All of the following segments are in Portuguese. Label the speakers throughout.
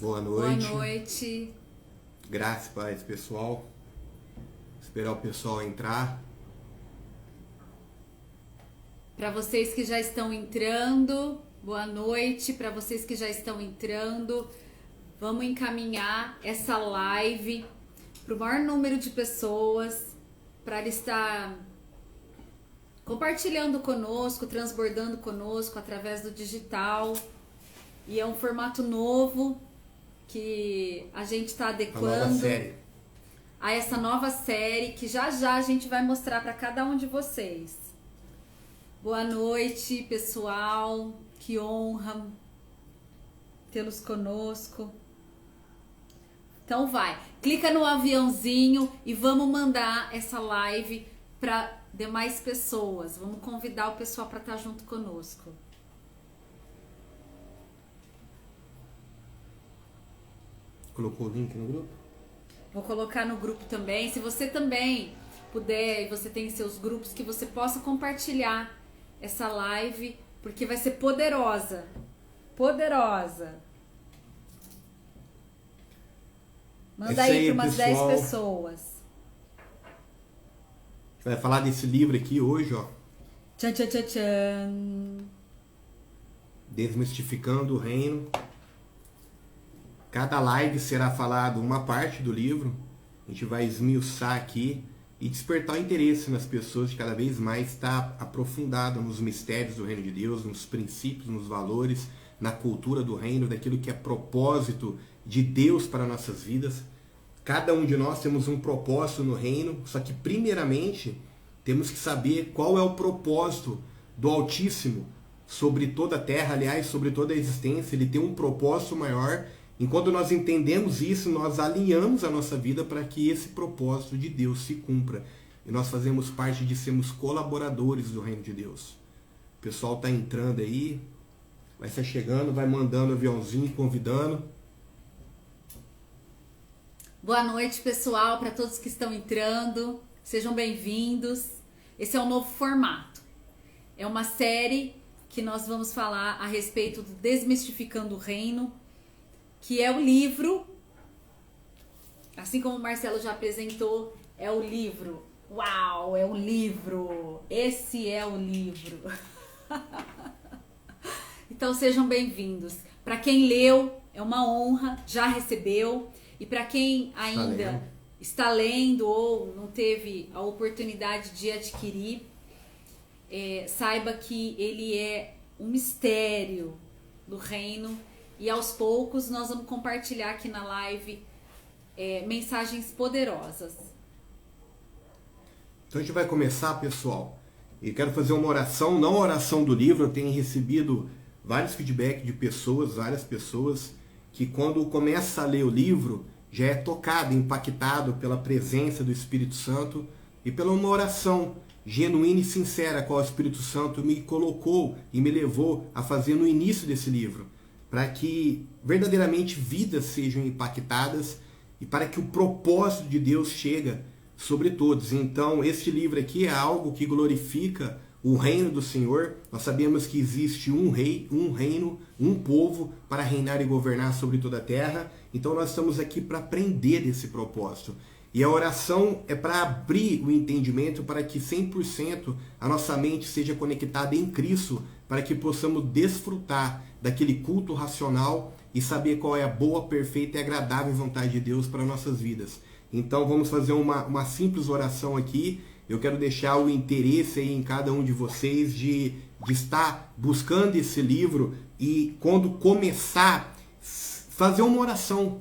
Speaker 1: Boa noite.
Speaker 2: Boa noite.
Speaker 1: Graça e paz, pessoal. Esperar o pessoal entrar.
Speaker 2: Para vocês que já estão entrando, boa noite. Para vocês que já estão entrando, vamos encaminhar essa live para o maior número de pessoas, para ele estar compartilhando conosco, transbordando conosco através do digital. E é um formato novo que a gente está adequando a essa nova série que já a gente vai mostrar para cada um de vocês. Boa noite, pessoal. Que honra tê-los conosco. Então vai, clica no aviãozinho e vamos mandar essa live para demais pessoas. Vamos convidar o pessoal para estar junto conosco.
Speaker 1: Colocou o link no grupo?
Speaker 2: Vou colocar no grupo também. Se você também puder, e você tem seus grupos, que você possa compartilhar essa live, porque vai ser poderosa. Poderosa. Manda aí para umas 10 pessoas.
Speaker 1: A gente vai falar desse livro aqui hoje, ó.
Speaker 2: Tchan, tchan, tchan, tchan.
Speaker 1: Desmistificando o Reino. Cada live será falado uma parte do livro. A gente vai esmiuçar aqui e despertar o interesse nas pessoas de cada vez mais estar aprofundado nos mistérios do Reino de Deus, nos princípios, nos valores, na cultura do Reino, daquilo que é propósito de Deus para nossas vidas. Cada um de nós temos um propósito no Reino, só que primeiramente temos que saber qual é o propósito do Altíssimo sobre toda a terra, aliás, sobre toda a existência. Ele tem um propósito maior. Enquanto nós entendemos isso, nós alinhamos a nossa vida para que esse propósito de Deus se cumpra. E nós fazemos parte de sermos colaboradores do Reino de Deus. O pessoal está entrando aí, vai estar chegando, vai mandando aviãozinho, convidando.
Speaker 2: Boa noite, pessoal, para todos que estão entrando. Sejam bem-vindos. Esse é um novo formato. É uma série que nós vamos falar a respeito do Desmistificando o Reino, que é o livro, assim como o Marcelo já apresentou, é o livro. Uau, é o livro. Esse é o livro. Então sejam bem-vindos. Para quem leu, é uma honra, já recebeu. E para quem ainda está lendo ou não teve a oportunidade de adquirir, saiba que ele é um mistério do reino. E aos poucos nós vamos compartilhar aqui na live mensagens poderosas.
Speaker 1: Então a gente vai começar, pessoal. E quero fazer uma oração, não a oração do livro. Eu tenho recebido vários feedbacks de pessoas, várias pessoas, que quando começa a ler o livro, já é tocado, impactado pela presença do Espírito Santo e pela uma oração genuína e sincera qual o Espírito Santo me colocou e me levou a fazer no início desse livro, para que verdadeiramente vidas sejam impactadas e para que o propósito de Deus chegue sobre todos. Então, este livro aqui é algo que glorifica o reino do Senhor. Nós sabemos que existe um rei, um reino, um povo para reinar e governar sobre toda a terra. Então, nós estamos aqui para aprender desse propósito. E a oração é para abrir o entendimento para que 100% a nossa mente seja conectada em Cristo, para que possamos desfrutar daquele culto racional e saber qual é a boa, perfeita e agradável vontade de Deus para nossas vidas. Então vamos fazer uma simples oração aqui. Eu quero deixar o interesse aí em cada um de vocês de estar buscando esse livro e quando começar, fazer uma oração.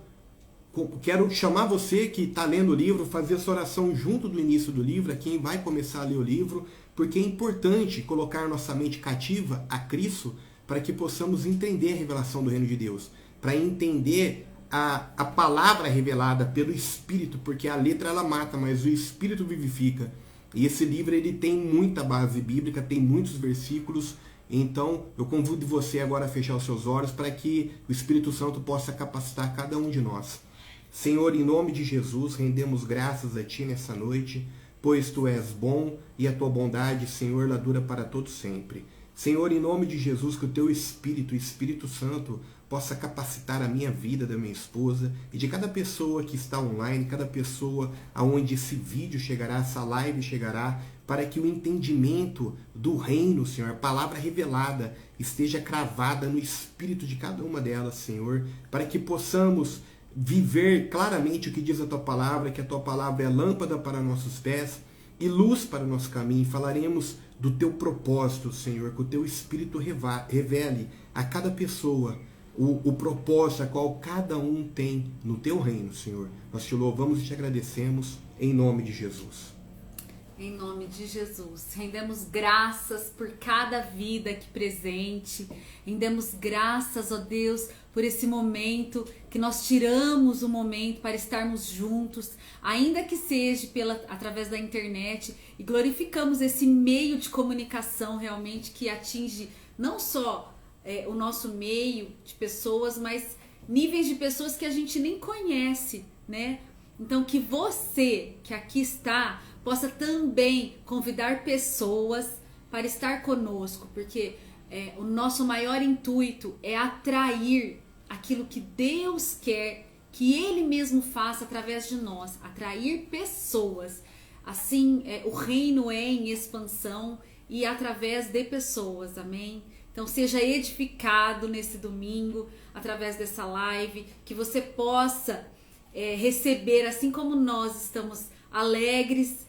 Speaker 1: Quero chamar você que está lendo o livro, fazer essa oração junto do início do livro, a quem vai começar a ler o livro, porque é importante colocar nossa mente cativa a Cristo para que possamos entender a revelação do reino de Deus, para entender a palavra revelada pelo Espírito, porque a letra ela mata, mas o Espírito vivifica. E esse livro ele tem muita base bíblica, tem muitos versículos. Então eu convido você agora a fechar os seus olhos para que o Espírito Santo possa capacitar cada um de nós. Senhor, em nome de Jesus, rendemos graças a Ti nessa noite, pois Tu és bom e a Tua bondade, Senhor, ela dura para todo sempre. Senhor, em nome de Jesus, que o teu Espírito, o Espírito Santo, possa capacitar a minha vida, da minha esposa e de cada pessoa que está online, cada pessoa aonde esse vídeo chegará, essa live chegará, para que o entendimento do reino, Senhor, a palavra revelada, esteja cravada no espírito de cada uma delas, Senhor, para que possamos viver claramente o que diz a tua palavra, que a tua palavra é lâmpada para nossos pés e luz para o nosso caminho. Falaremos do teu propósito, Senhor, que o teu Espírito revele a cada pessoa o propósito a qual cada um tem no teu reino, Senhor. Nós te louvamos e te agradecemos em nome de Jesus.
Speaker 2: Em nome de Jesus, rendemos graças por cada vida aqui presente, rendemos graças, ó Deus, por esse momento que nós tiramos o momento para estarmos juntos, ainda que seja através da internet, e glorificamos esse meio de comunicação realmente que atinge não só o nosso meio de pessoas, mas níveis de pessoas que a gente nem conhece, né? Então que você que aqui está possa também convidar pessoas para estar conosco, porque o nosso maior intuito é atrair aquilo que Deus quer que Ele mesmo faça através de nós, atrair pessoas. Assim, o reino é em expansão e através de pessoas, amém? Então seja edificado nesse domingo, através dessa live, que você possa receber, assim como nós estamos alegres,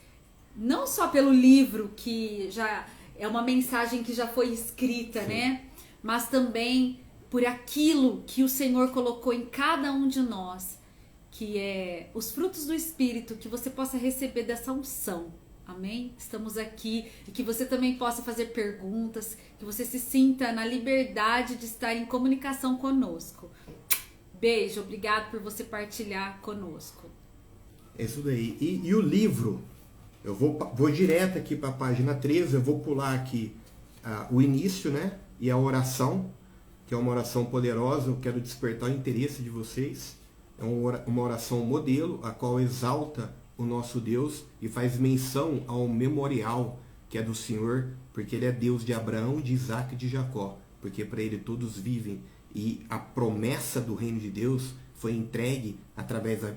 Speaker 2: não só pelo livro, que já é uma mensagem que já foi escrita, né? Mas também por aquilo que o Senhor colocou em cada um de nós, que é os frutos do Espírito, que você possa receber dessa unção. Amém? Estamos aqui e que você também possa fazer perguntas, que você se sinta na liberdade de estar em comunicação conosco. Beijo, obrigado por você partilhar conosco.
Speaker 1: É isso daí. E o livro, eu vou direto aqui para a página 13, eu vou pular aqui o início, né? E a oração, que é uma oração poderosa, eu quero despertar o interesse de vocês. É uma oração modelo, a qual exalta o nosso Deus e faz menção ao memorial que é do Senhor, porque Ele é Deus de Abraão, de Isaac e de Jacó, porque para Ele todos vivem, e a promessa do reino de Deus foi entregue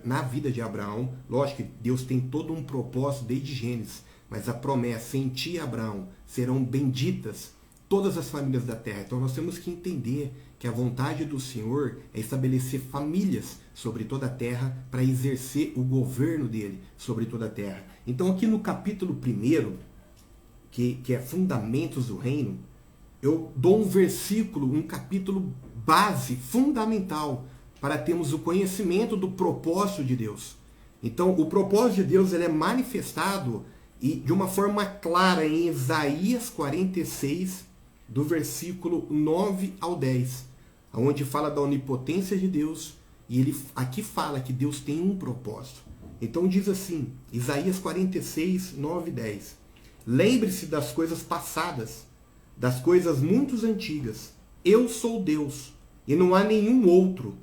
Speaker 1: na vida de Abraão. Lógico que Deus tem todo um propósito desde Gênesis, mas a promessa: em ti, Abraão, serão benditas todas as famílias da terra. Então nós temos que entender que a vontade do Senhor é estabelecer famílias sobre toda a terra para exercer o governo dele sobre toda a terra. Então aqui no capítulo 1, que é Fundamentos do Reino, eu dou um versículo, um capítulo base, fundamental, para termos o conhecimento do propósito de Deus. Então o propósito de Deus ele é manifestado de uma forma clara em Isaías 46, do versículo 9 ao 10, onde fala da onipotência de Deus, e ele aqui fala que Deus tem um propósito. Então diz assim, Isaías 46, 9 e 10. Lembre-se das coisas passadas, das coisas muito antigas. Eu sou Deus, e não há nenhum outro.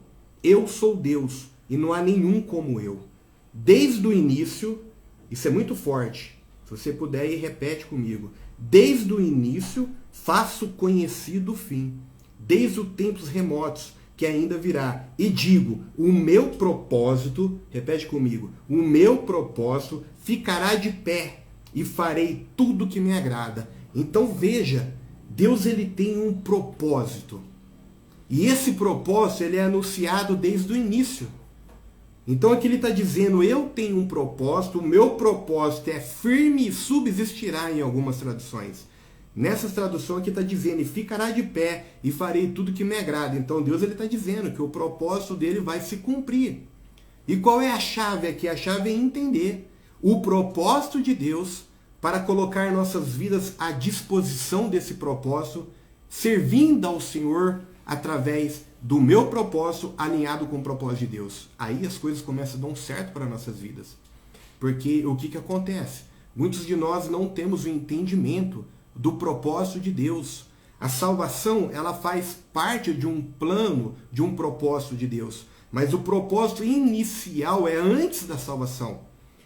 Speaker 1: Eu sou Deus, e não há nenhum como eu. Desde o início, isso é muito forte, se você puder ir, repete comigo. Desde o início, faço conhecido o fim. Desde os tempos remotos, que ainda virá. E digo, o meu propósito, repete comigo, o meu propósito ficará de pé e farei tudo que me agrada. Então veja, Deus ele tem um propósito. E esse propósito ele é anunciado desde o início. Então aqui ele está dizendo, eu tenho um propósito, o meu propósito é firme e subsistirá em algumas traduções. Nessas traduções aqui está dizendo, e ficará de pé e farei tudo que me agrada. Então Deus ele está dizendo que o propósito dele vai se cumprir. E qual é a chave aqui? A chave é entender o propósito de Deus para colocar nossas vidas à disposição desse propósito, servindo ao Senhor através do meu propósito alinhado com o propósito de Deus. Aí as coisas começam a dar um certo para nossas vidas. Porque o que acontece? Muitos de nós não temos o entendimento do propósito de Deus. A salvação, ela faz parte de um plano, de um propósito de Deus. Mas o propósito inicial é antes da salvação.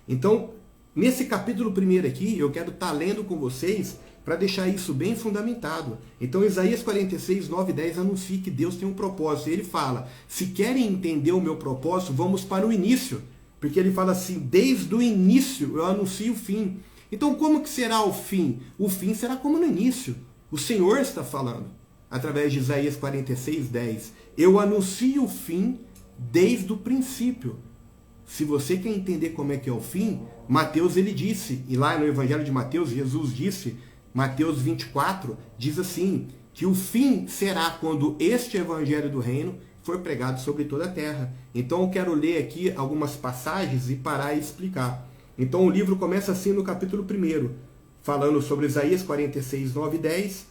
Speaker 1: Então, nesse capítulo 1 aqui, eu quero estar lendo com vocês para deixar isso bem fundamentado. Então Isaías 46, 9 e 10 anuncia que Deus tem um propósito. Ele fala, se querem entender o meu propósito, vamos para o início. Porque ele fala assim, desde o início eu anuncio o fim. Então como que será o fim? O fim será como no início. O Senhor está falando, através de Isaías 46, 10. Eu anuncio o fim desde o princípio. Se você quer entender como é que é o fim, Mateus ele disse, e lá no Evangelho de Mateus, Jesus disse, Mateus 24, diz assim, que o fim será quando este Evangelho do Reino for pregado sobre toda a terra. Então eu quero ler aqui algumas passagens e parar e explicar. Então o livro começa assim no capítulo 1, falando sobre Isaías 46, 9 e 10,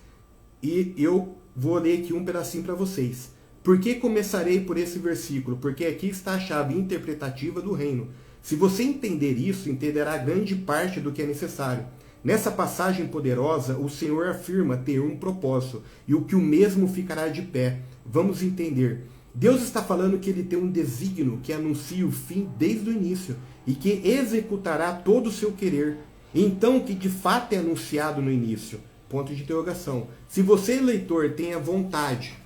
Speaker 1: e eu vou ler aqui um pedacinho para vocês. Por que começarei por esse versículo? Porque aqui está a chave interpretativa do reino. Se você entender isso, entenderá grande parte do que é necessário. Nessa passagem poderosa, o Senhor afirma ter um propósito, e o que o mesmo ficará de pé. Vamos entender. Deus está falando que ele tem um desígnio que anuncia o fim desde o início, e que executará todo o seu querer. Então, que de fato é anunciado no início. Ponto de interrogação. Se você, leitor, tem a vontade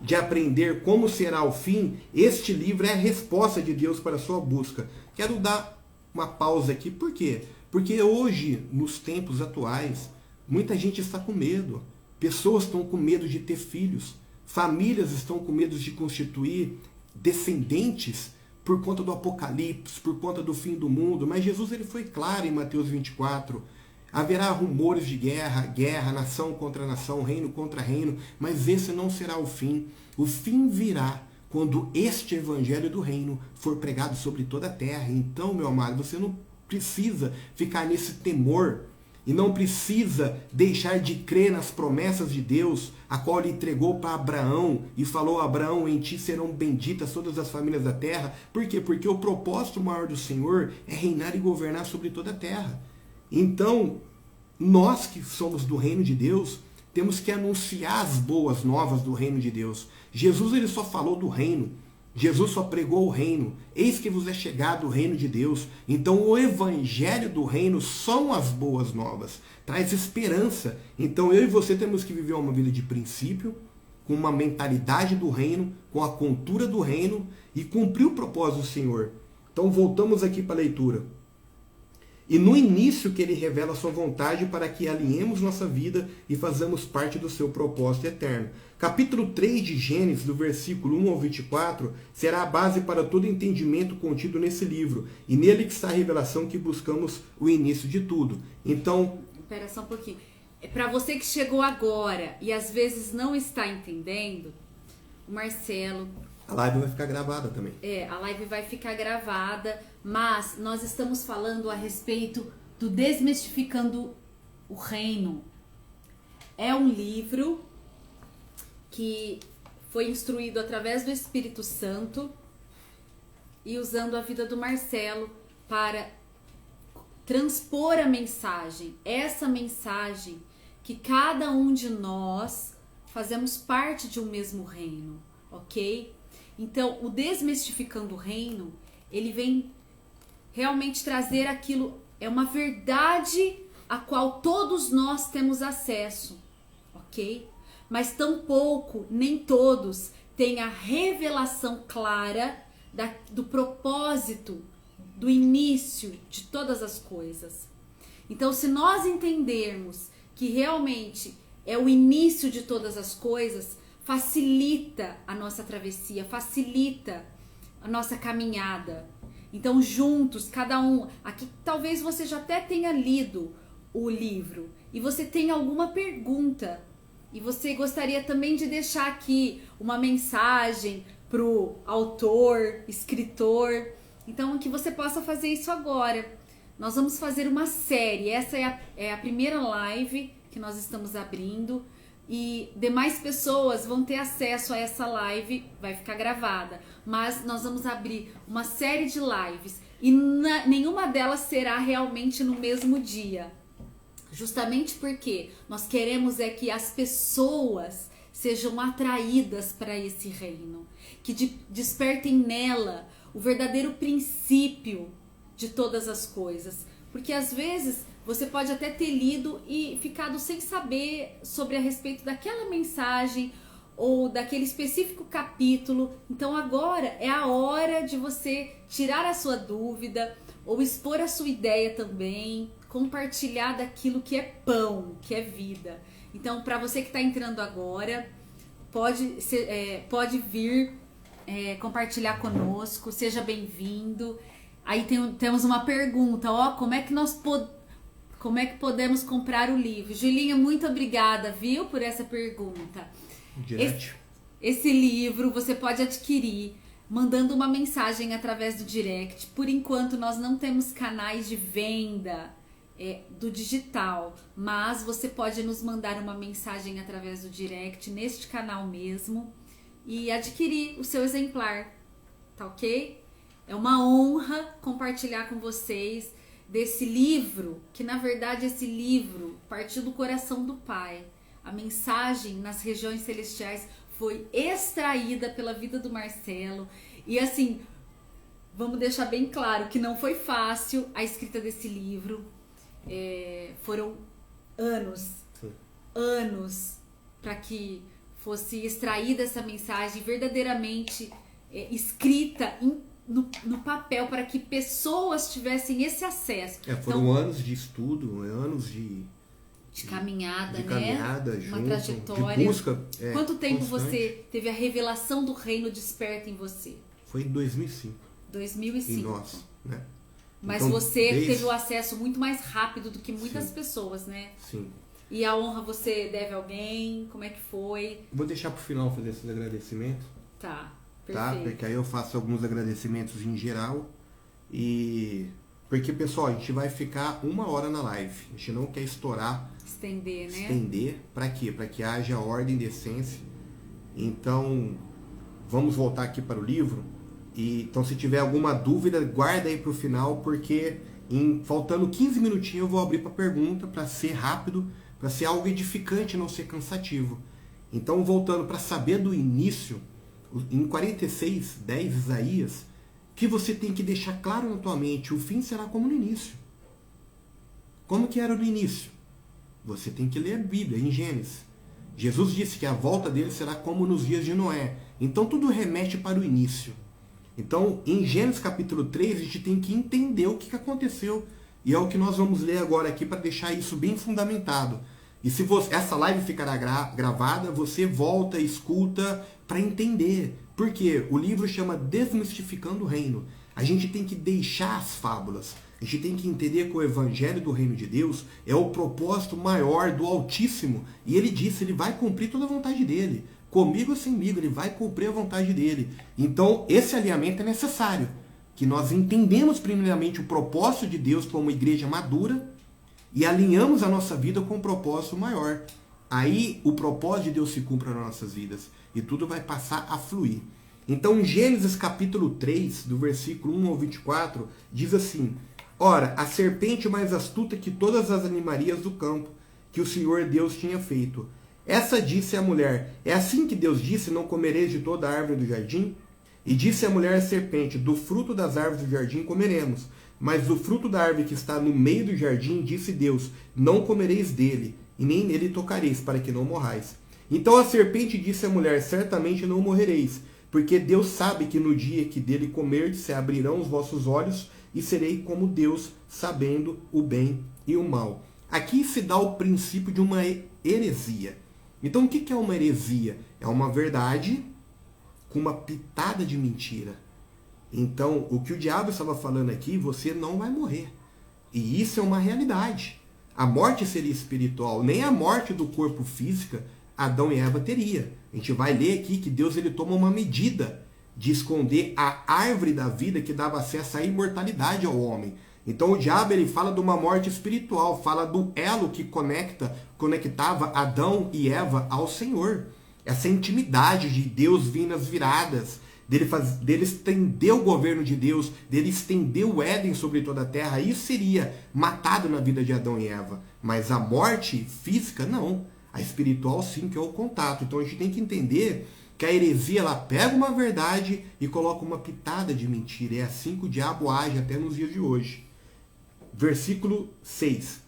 Speaker 1: de aprender como será o fim, este livro é a resposta de Deus para a sua busca. Quero dar uma pausa aqui. Por quê? Porque hoje, nos tempos atuais, muita gente está com medo. Pessoas estão com medo de ter filhos. Famílias estão com medo de constituir descendentes por conta do apocalipse, por conta do fim do mundo. Mas Jesus ele foi claro em Mateus 24. Haverá rumores de guerra, guerra, nação contra nação, reino contra reino, mas esse não será o fim. O fim virá quando este evangelho do reino for pregado sobre toda a terra. Então, meu amado, você não precisa ficar nesse temor e não precisa deixar de crer nas promessas de Deus, a qual ele entregou para Abraão e falou: Abraão, em ti serão benditas todas as famílias da terra. Por quê? Porque o propósito maior do Senhor é reinar e governar sobre toda a terra. Então, nós que somos do reino de Deus, temos que anunciar as boas novas do reino de Deus. Jesus ele só falou do reino. Jesus só pregou o reino. Eis que vos é chegado o reino de Deus. Então o evangelho do reino são as boas novas. Traz esperança. Então eu e você temos que viver uma vida de princípio, com uma mentalidade do reino, com a cultura do reino e cumprir o propósito do Senhor. Então voltamos aqui para a leitura. E no início que ele revela a sua vontade para que alinhemos nossa vida e façamos parte do seu propósito eterno. Capítulo 3 de Gênesis, do versículo 1 ao 24, será a base para todo entendimento contido nesse livro. E nele que está a revelação que buscamos o início de tudo. Então...
Speaker 2: Espera só um pouquinho. Para você que chegou agora e às vezes não está entendendo, o Marcelo...
Speaker 1: A live vai ficar gravada também.
Speaker 2: A live vai ficar gravada, mas nós estamos falando a respeito do Desmistificando o Reino. É um livro que foi instruído através do Espírito Santo e usando a vida do Marcelo para transpor a mensagem. Essa mensagem que cada um de nós fazemos parte de um mesmo reino, ok? Então, o Desmistificando o Reino, ele vem realmente trazer aquilo, é uma verdade a qual todos nós temos acesso, ok? Mas tampouco, nem todos, têm a revelação clara do propósito, do início de todas as coisas. Então, se nós entendermos que realmente é o início de todas as coisas, facilita a nossa travessia, facilita a nossa caminhada. Então, juntos, cada um... Aqui talvez você já até tenha lido o livro e você tenha alguma pergunta e você gostaria também de deixar aqui uma mensagem para o autor, escritor. Então, que você possa fazer isso agora. Nós vamos fazer uma série. Essa é a primeira live que nós estamos abrindo. E demais pessoas vão ter acesso a essa live, vai ficar gravada, mas nós vamos abrir uma série de lives e nenhuma delas será realmente no mesmo dia, justamente porque nós queremos que as pessoas sejam atraídas para esse reino, que despertem nela o verdadeiro princípio de todas as coisas, porque às vezes você pode até ter lido e ficado sem saber sobre a respeito daquela mensagem ou daquele específico capítulo. Então agora é a hora de você tirar a sua dúvida ou expor a sua ideia também, compartilhar daquilo que é pão, que é vida. Então, para você que está entrando agora, pode vir compartilhar conosco, seja bem-vindo. Aí temos uma pergunta, como é que podemos comprar o livro? Julinha, muito obrigada, viu, por essa pergunta. Esse livro você pode adquirir mandando uma mensagem através do direct. Por enquanto nós não temos canais de venda do digital, mas você pode nos mandar uma mensagem através do direct neste canal mesmo e adquirir o seu exemplar, tá ok? É uma honra compartilhar com vocês desse livro, que na verdade esse livro partiu do coração do Pai. A mensagem nas regiões celestiais foi extraída pela vida do Marcelo. E assim, vamos deixar bem claro que não foi fácil a escrita desse livro. Foram anos para que fosse extraída essa mensagem verdadeiramente escrita no papel, para que pessoas tivessem esse acesso.
Speaker 1: Foram então, anos de estudo, anos de
Speaker 2: caminhada,
Speaker 1: junto,
Speaker 2: uma trajetória.
Speaker 1: De busca.
Speaker 2: Quanto tempo
Speaker 1: constante.
Speaker 2: você teve a revelação do reino desperta em você?
Speaker 1: Foi em 2005.
Speaker 2: 2005.
Speaker 1: Em nós, né?
Speaker 2: Mas então, você teve o acesso muito mais rápido do que muitas pessoas, né?
Speaker 1: Sim.
Speaker 2: E a honra você deve a alguém? Como é que foi?
Speaker 1: Vou deixar pro final fazer esses agradecimentos.
Speaker 2: Tá, perfeito.
Speaker 1: Tá? Porque aí eu faço alguns agradecimentos em geral. Porque, pessoal, a gente vai ficar 1 hora na live. A gente não quer estourar.
Speaker 2: Estender, né?
Speaker 1: Estender. Pra quê? Pra que haja ordem e decência. Então, vamos voltar aqui para o livro. Então, se tiver alguma dúvida, guarda aí pro final, porque faltando 15 minutinhos eu vou abrir para pergunta, para ser rápido, para ser algo edificante, não ser cansativo. Então, voltando para saber do início, em 46:10, Isaías, que você tem que deixar claro na tua mente, o fim será como no início. Como que era no início? Você tem que ler a Bíblia, em Gênesis. Jesus disse que a volta dele será como nos dias de Noé. Então tudo remete para o início. Então, em Gênesis capítulo 3, a gente tem que entender o que aconteceu. E é o que nós vamos ler agora aqui para deixar isso bem fundamentado. E se essa live ficará gravada, você volta e escuta para entender. Porque o livro chama Desmistificando o Reino. A gente tem que deixar as fábulas. A gente tem que entender que o Evangelho do Reino de Deus é o propósito maior do Altíssimo. E ele disse, ele vai cumprir toda a vontade dele. Comigo ou semigo, ele vai cumprir a vontade dele. Então, esse alinhamento é necessário. Que nós entendemos primeiramente o propósito de Deus como igreja madura e alinhamos a nossa vida com um propósito maior. Aí, o propósito de Deus se cumpre nas nossas vidas. E tudo vai passar a fluir. Então, em Gênesis capítulo 3, do versículo 1 ao 24, diz assim: Ora, a serpente mais astuta que todas as animarias do campo, que o Senhor Deus tinha feito. Essa disse à mulher, é assim que Deus disse, não comereis de toda a árvore do jardim? E disse a mulher à serpente, do fruto das árvores do jardim comeremos, mas do fruto da árvore que está no meio do jardim, disse Deus, não comereis dele, e nem nele tocareis, para que não morrais. Então a serpente disse à mulher, certamente não morrereis, porque Deus sabe que no dia que dele comerdes, se abrirão os vossos olhos, e serei como Deus, sabendo o bem e o mal. Aqui se dá o princípio de uma heresia. Então o que é uma heresia? É uma verdade com uma pitada de mentira. Então o que o diabo estava falando aqui, você não vai morrer. E isso é uma realidade. A morte seria espiritual, nem a morte do corpo física Adão e Eva teria. A gente vai ler aqui que Deus ele toma uma medida de esconder a árvore da vida que dava acesso à imortalidade ao homem. Então o diabo ele fala de uma morte espiritual, fala do elo que conectava Adão e Eva ao Senhor. Essa intimidade de Deus vindo nas viradas, dele estender o governo de Deus, dele estender o Éden sobre toda a terra, isso seria matado na vida de Adão e Eva. Mas a morte física, não. A espiritual, sim, que é o contato. Então a gente tem que entender que a heresia ela pega uma verdade e coloca uma pitada de mentira. É assim que o diabo age até nos dias de hoje. Versículo 6.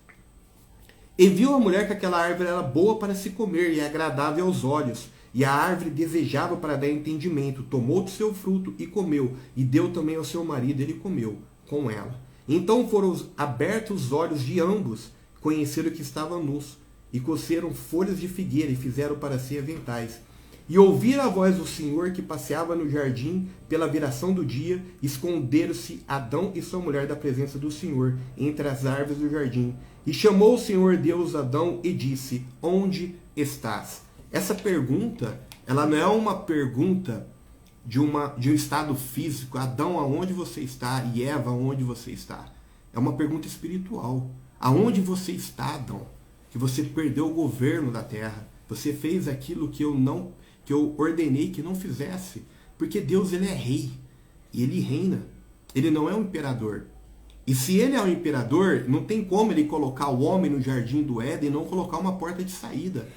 Speaker 1: E viu a mulher que aquela árvore era boa para se comer e agradável aos olhos, e a árvore desejava para dar entendimento. Tomou do seu fruto e comeu, e deu também ao seu marido, ele comeu com ela. Então foram abertos os olhos de ambos, conheceram que estavam nus, e coceram folhas de figueira e fizeram para si aventais. E ouviram a voz do Senhor que passeava no jardim pela viração do dia, esconderam-se Adão e sua mulher da presença do Senhor entre as árvores do jardim. E chamou o Senhor Deus Adão e disse: onde estás? Essa pergunta, ela não é uma pergunta de um estado físico. Adão, aonde você está? E Eva, aonde você está? É uma pergunta espiritual. Aonde você está, Adão? Que você perdeu o governo da terra. Você fez aquilo que eu ordenei que não fizesse. Porque Deus, ele é rei. E ele reina. Ele não é um imperador. E se ele é um imperador, não tem como ele colocar o homem no jardim do Éden e não colocar uma porta de saída.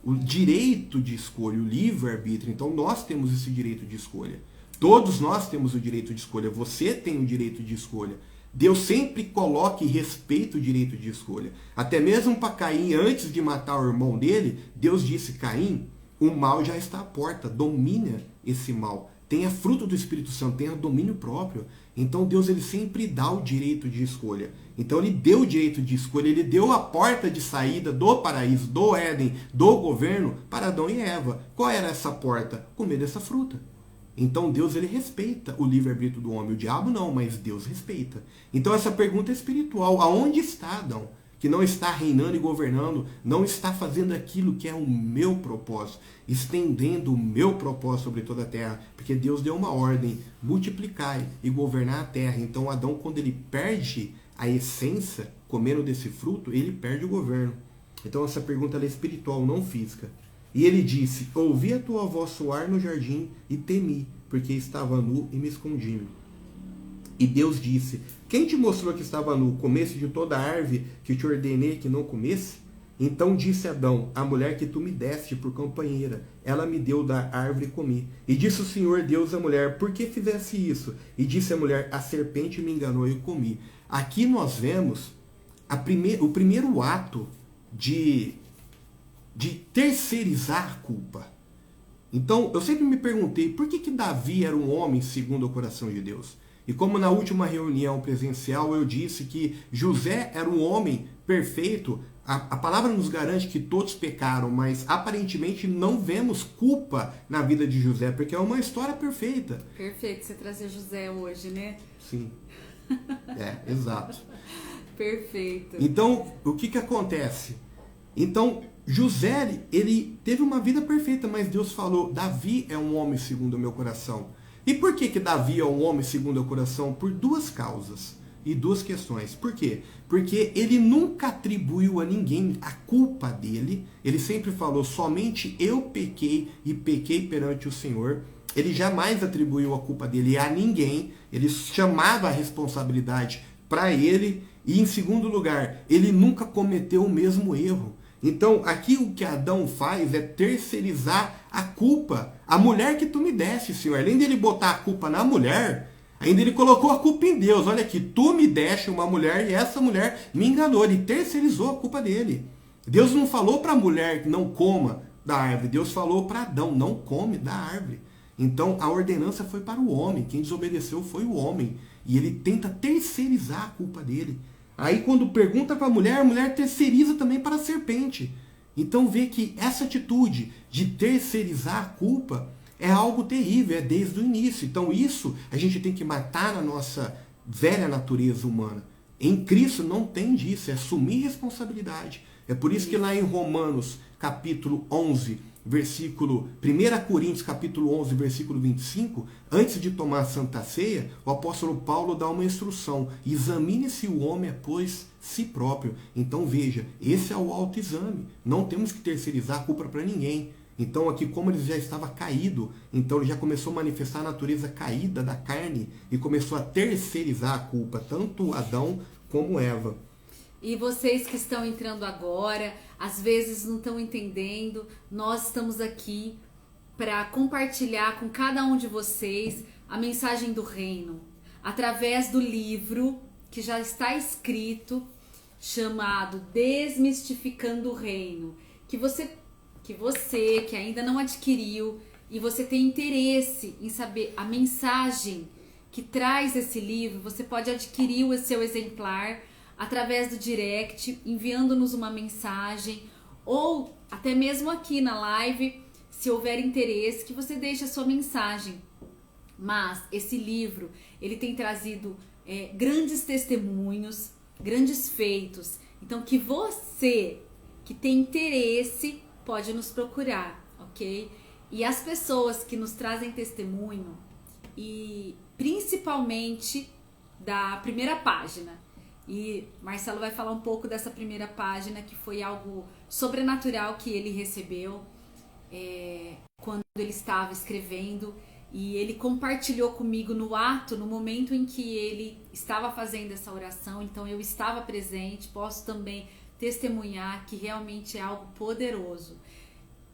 Speaker 1: O direito de escolha, o livre-arbítrio. Então nós temos esse direito de escolha. Todos nós temos o direito de escolha. Você tem o direito de escolha. Deus sempre coloca e respeita o direito de escolha. Até mesmo para Caim, antes de matar o irmão dele, Deus disse: Caim, o mal já está à porta, domina esse mal. Tenha fruto do Espírito Santo, tenha domínio próprio. Então Deus, ele sempre dá o direito de escolha. Então ele deu o direito de escolha, ele deu a porta de saída do paraíso, do Éden, do governo para Adão e Eva. Qual era essa porta? Comer dessa fruta. Então Deus, ele respeita o livre-arbítrio do homem. O diabo não, mas Deus respeita. Então essa pergunta é espiritual. Aonde está Adão? Que não está reinando e governando, não está fazendo aquilo que é o meu propósito, estendendo o meu propósito sobre toda a terra, porque Deus deu uma ordem: multiplicai e governar a terra. Então Adão, quando ele perde a essência, comendo desse fruto, ele perde o governo. Então essa pergunta, ela é espiritual, não física. E ele disse: ouvi a tua voz soar no jardim e temi, porque estava nu e me escondi. E Deus disse: quem te mostrou que estava nu? Comesse de toda a árvore que te ordenei que não comesse? Então disse Adão: a mulher que tu me deste por companheira, ela me deu da árvore e comi. E disse o Senhor Deus à mulher: por que fizesse isso? E disse a mulher: a serpente me enganou e eu comi. Aqui nós vemos o primeiro ato de terceirizar a culpa. Então, eu sempre me perguntei, por que Davi era um homem segundo o coração de Deus? E como na última reunião presencial eu disse que José era um homem perfeito, a palavra nos garante que todos pecaram, mas aparentemente não vemos culpa na vida de José, porque é uma história perfeita.
Speaker 2: Perfeito você trazer José hoje, né?
Speaker 1: Sim. Exato.
Speaker 2: Perfeito.
Speaker 1: Então, o que acontece? Então, José, ele teve uma vida perfeita, mas Deus falou: Davi é um homem segundo o meu coração. E por que Davi é um homem segundo o coração? Por duas causas e duas questões. Por quê? Porque ele nunca atribuiu a ninguém a culpa dele. Ele sempre falou: somente eu pequei e pequei perante o Senhor. Ele jamais atribuiu a culpa dele a ninguém. Ele chamava a responsabilidade para ele. E em segundo lugar, ele nunca cometeu o mesmo erro. Então, aqui o que Adão faz é terceirizar a culpa. A mulher que tu me deste, Senhor. Além dele botar a culpa na mulher, ainda ele colocou a culpa em Deus. Olha aqui, tu me deste uma mulher e essa mulher me enganou. Ele terceirizou a culpa dele. Deus não falou para a mulher que não coma da árvore. Deus falou para Adão: não come da árvore. Então, a ordenança foi para o homem. Quem desobedeceu foi o homem. E ele tenta terceirizar a culpa dele. Aí quando pergunta para a mulher terceiriza também para a serpente. Então vê que essa atitude de terceirizar a culpa é algo terrível, é desde o início. Então isso a gente tem que matar na nossa velha natureza humana. Em Cristo não tem disso, é assumir responsabilidade. É por isso que lá em Romanos capítulo 11, versículo 1 Coríntios capítulo 11, versículo 25, antes de tomar a Santa Ceia, o apóstolo Paulo dá uma instrução: examine-se o homem, pois, si próprio. Então veja, esse é o autoexame. Não temos que terceirizar a culpa para ninguém. Então aqui, como ele já estava caído, então ele já começou a manifestar a natureza caída da carne e começou a terceirizar a culpa, tanto Adão como Eva.
Speaker 2: E vocês que estão entrando agora, às vezes não estão entendendo, nós estamos aqui para compartilhar com cada um de vocês a mensagem do reino, através do livro que já está escrito, chamado Desmistificando o Reino, que você que ainda não adquiriu e você tem interesse em saber a mensagem que traz esse livro, você pode adquirir o seu exemplar através do direct, enviando-nos uma mensagem, ou até mesmo aqui na live, se houver interesse, que você deixe a sua mensagem. Mas esse livro, ele tem trazido grandes testemunhos, grandes feitos. Então, que você que tem interesse pode nos procurar, ok? E as pessoas que nos trazem testemunho, e principalmente da primeira página, e Marcelo vai falar um pouco dessa primeira página, que foi algo sobrenatural que ele recebeu quando ele estava escrevendo, e ele compartilhou comigo no momento em que ele estava fazendo essa oração. Então eu estava presente, posso também testemunhar que realmente é algo poderoso.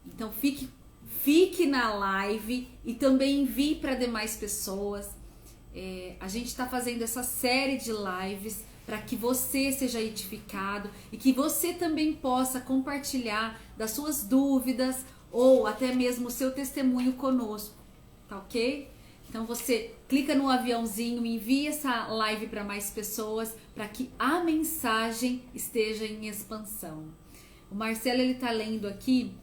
Speaker 2: Então fique na live e também envie para demais pessoas. A gente está fazendo essa série de lives para que você seja edificado e que você também possa compartilhar das suas dúvidas ou até mesmo o seu testemunho conosco, tá ok? Então você clica no aviãozinho, envia essa live para mais pessoas para que a mensagem esteja em expansão. O Marcelo, ele está lendo aqui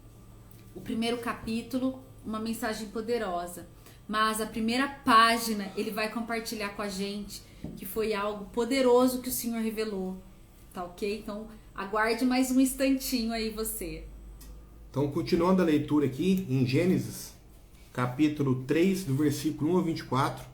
Speaker 2: o primeiro capítulo, uma mensagem poderosa, mas a primeira página ele vai compartilhar com a gente que foi algo poderoso que o Senhor revelou, tá ok? Então aguarde mais um instantinho aí você.
Speaker 1: Então, continuando a leitura aqui em Gênesis, capítulo 3, do versículo 1 ao 24,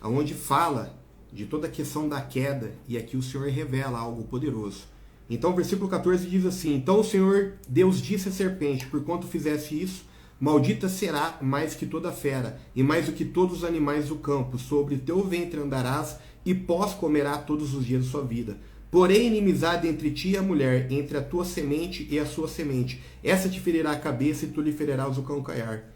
Speaker 1: onde fala de toda a questão da queda, e aqui o Senhor revela algo poderoso. Então, o versículo 14 diz assim: Então o Senhor Deus disse à serpente: Porquanto fizesse isso, maldita será mais que toda fera, e mais do que todos os animais do campo. Sobre teu ventre andarás, e pós comerá todos os dias da sua vida. Porém, inimizade entre ti e a mulher, entre a tua semente e a sua semente. Essa te ferirá a cabeça, e tu lhe ferirás o calcanhar.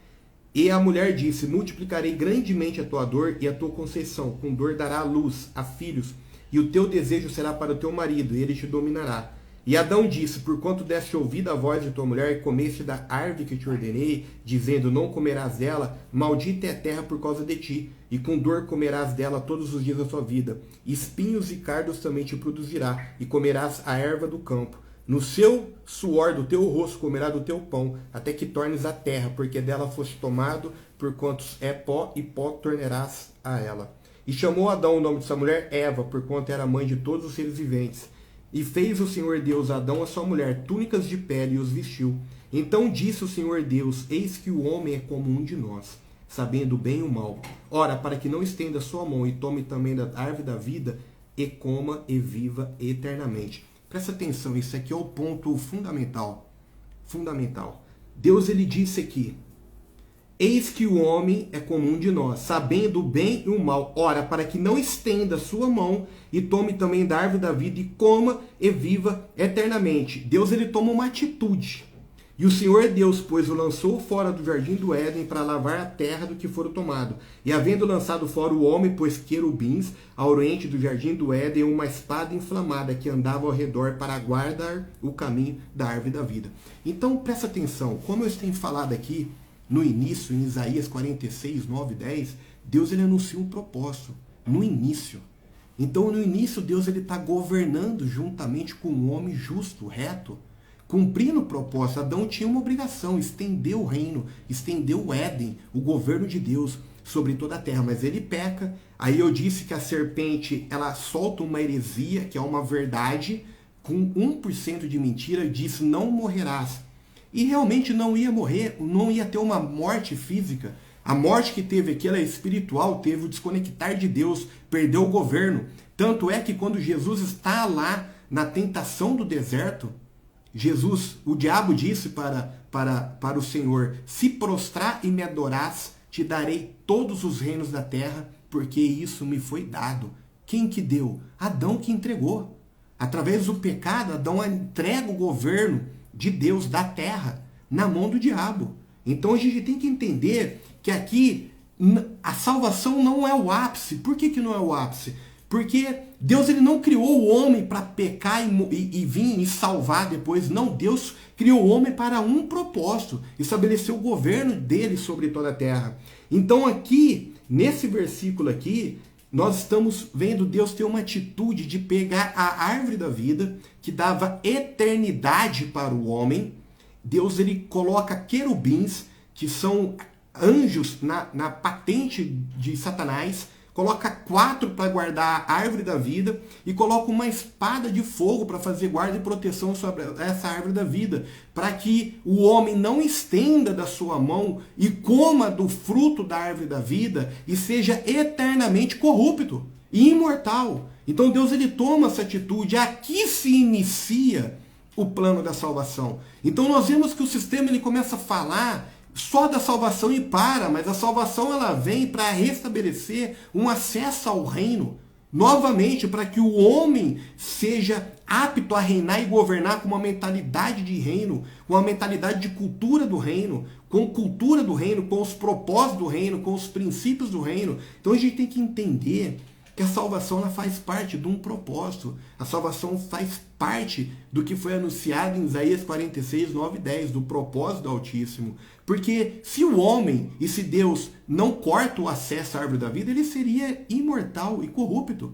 Speaker 1: E a mulher disse: Multiplicarei grandemente a tua dor e a tua conceição. Com dor dará luz a filhos, e o teu desejo será para o teu marido, e ele te dominará. E Adão disse: Porquanto deste ouvido à voz de tua mulher, e comeste da árvore que te ordenei, dizendo: Não comerás dela, maldita é a terra por causa de ti, e com dor comerás dela todos os dias da tua vida. Espinhos e cardos também te produzirá, e comerás a erva do campo. No seu suor do teu rosto comerá do teu pão, até que tornes a terra, porque dela foste tomado, porquanto é pó, e pó tornarás a ela. E chamou Adão o nome de sua mulher Eva, porquanto era mãe de todos os seres viventes. E fez o Senhor Deus a Adão a sua mulher túnicas de pele e os vestiu. Então disse o Senhor Deus: Eis que o homem é como um de nós, sabendo o bem e o mal. Ora, para que não estenda sua mão e tome também da árvore da vida, e coma e viva eternamente. Presta atenção, isso aqui é o ponto fundamental. Deus, ele disse aqui: Eis que o homem é como um de nós, sabendo o bem e o mal. Ora, para que não estenda sua mão e tome também da árvore da vida, e coma e viva eternamente. Deus, ele toma uma atitude. E o Senhor Deus, pois, o lançou fora do jardim do Éden para lavar a terra do que fora tomado. E havendo lançado fora o homem, pôs querubins ao oriente do jardim do Éden, uma espada inflamada que andava ao redor para guardar o caminho da árvore da vida. Então, presta atenção, como eu tenho falado aqui, no início, em Isaías 46, 9 e 10, Deus, ele anuncia um propósito, no início. Então, no início, Deus está governando juntamente com um homem justo, reto, cumprindo o propósito. Adão tinha uma obrigação: estender o reino, estender o Éden, o governo de Deus sobre toda a terra. Mas ele peca. Aí eu disse que a serpente, ela solta uma heresia, que é uma verdade, com 1% de mentira, diz: não morrerás. E realmente não ia morrer, não ia ter uma morte física. A morte que teve aqui, ela é espiritual, teve o desconectar de Deus, perdeu o governo. Tanto é que quando Jesus está lá na tentação do deserto, o diabo disse para o Senhor: se prostrar e me adorás, te darei todos os reinos da terra, porque isso me foi dado. Quem que deu? Adão que entregou. Através do pecado, Adão entrega o governo de Deus, da terra, na mão do diabo. Então a gente tem que entender que aqui a salvação não é o ápice. Por que não é o ápice? Porque Deus ele não criou o homem para pecar e vir e salvar depois. Não, Deus criou o homem para um propósito, estabeleceu o governo dele sobre toda a terra. Então aqui, nesse versículo aqui, nós estamos vendo Deus ter uma atitude de pegar a árvore da vida, que dava eternidade para o homem. Deus ele coloca querubins, que são anjos na patente de Satanás, coloca 4 para guardar a árvore da vida e coloca uma espada de fogo para fazer guarda e proteção sobre essa árvore da vida, para que o homem não estenda da sua mão e coma do fruto da árvore da vida e seja eternamente corrupto e imortal. Então Deus ele toma essa atitude. Aqui se inicia o plano da salvação. Então nós vemos que o sistema ele começa a falar só da salvação e para, mas a salvação ela vem para restabelecer um acesso ao reino, novamente, para que o homem seja apto a reinar e governar com uma mentalidade de reino, com uma mentalidade de cultura do reino, com cultura do reino, com os propósitos do reino, com os princípios do reino. Então a gente tem que entender que a salvação ela faz parte de um propósito. A salvação faz parte do que foi anunciado em Isaías 46, 9 e 10, do propósito do Altíssimo. Porque se o homem e se Deus não corta o acesso à árvore da vida, ele seria imortal e corrupto.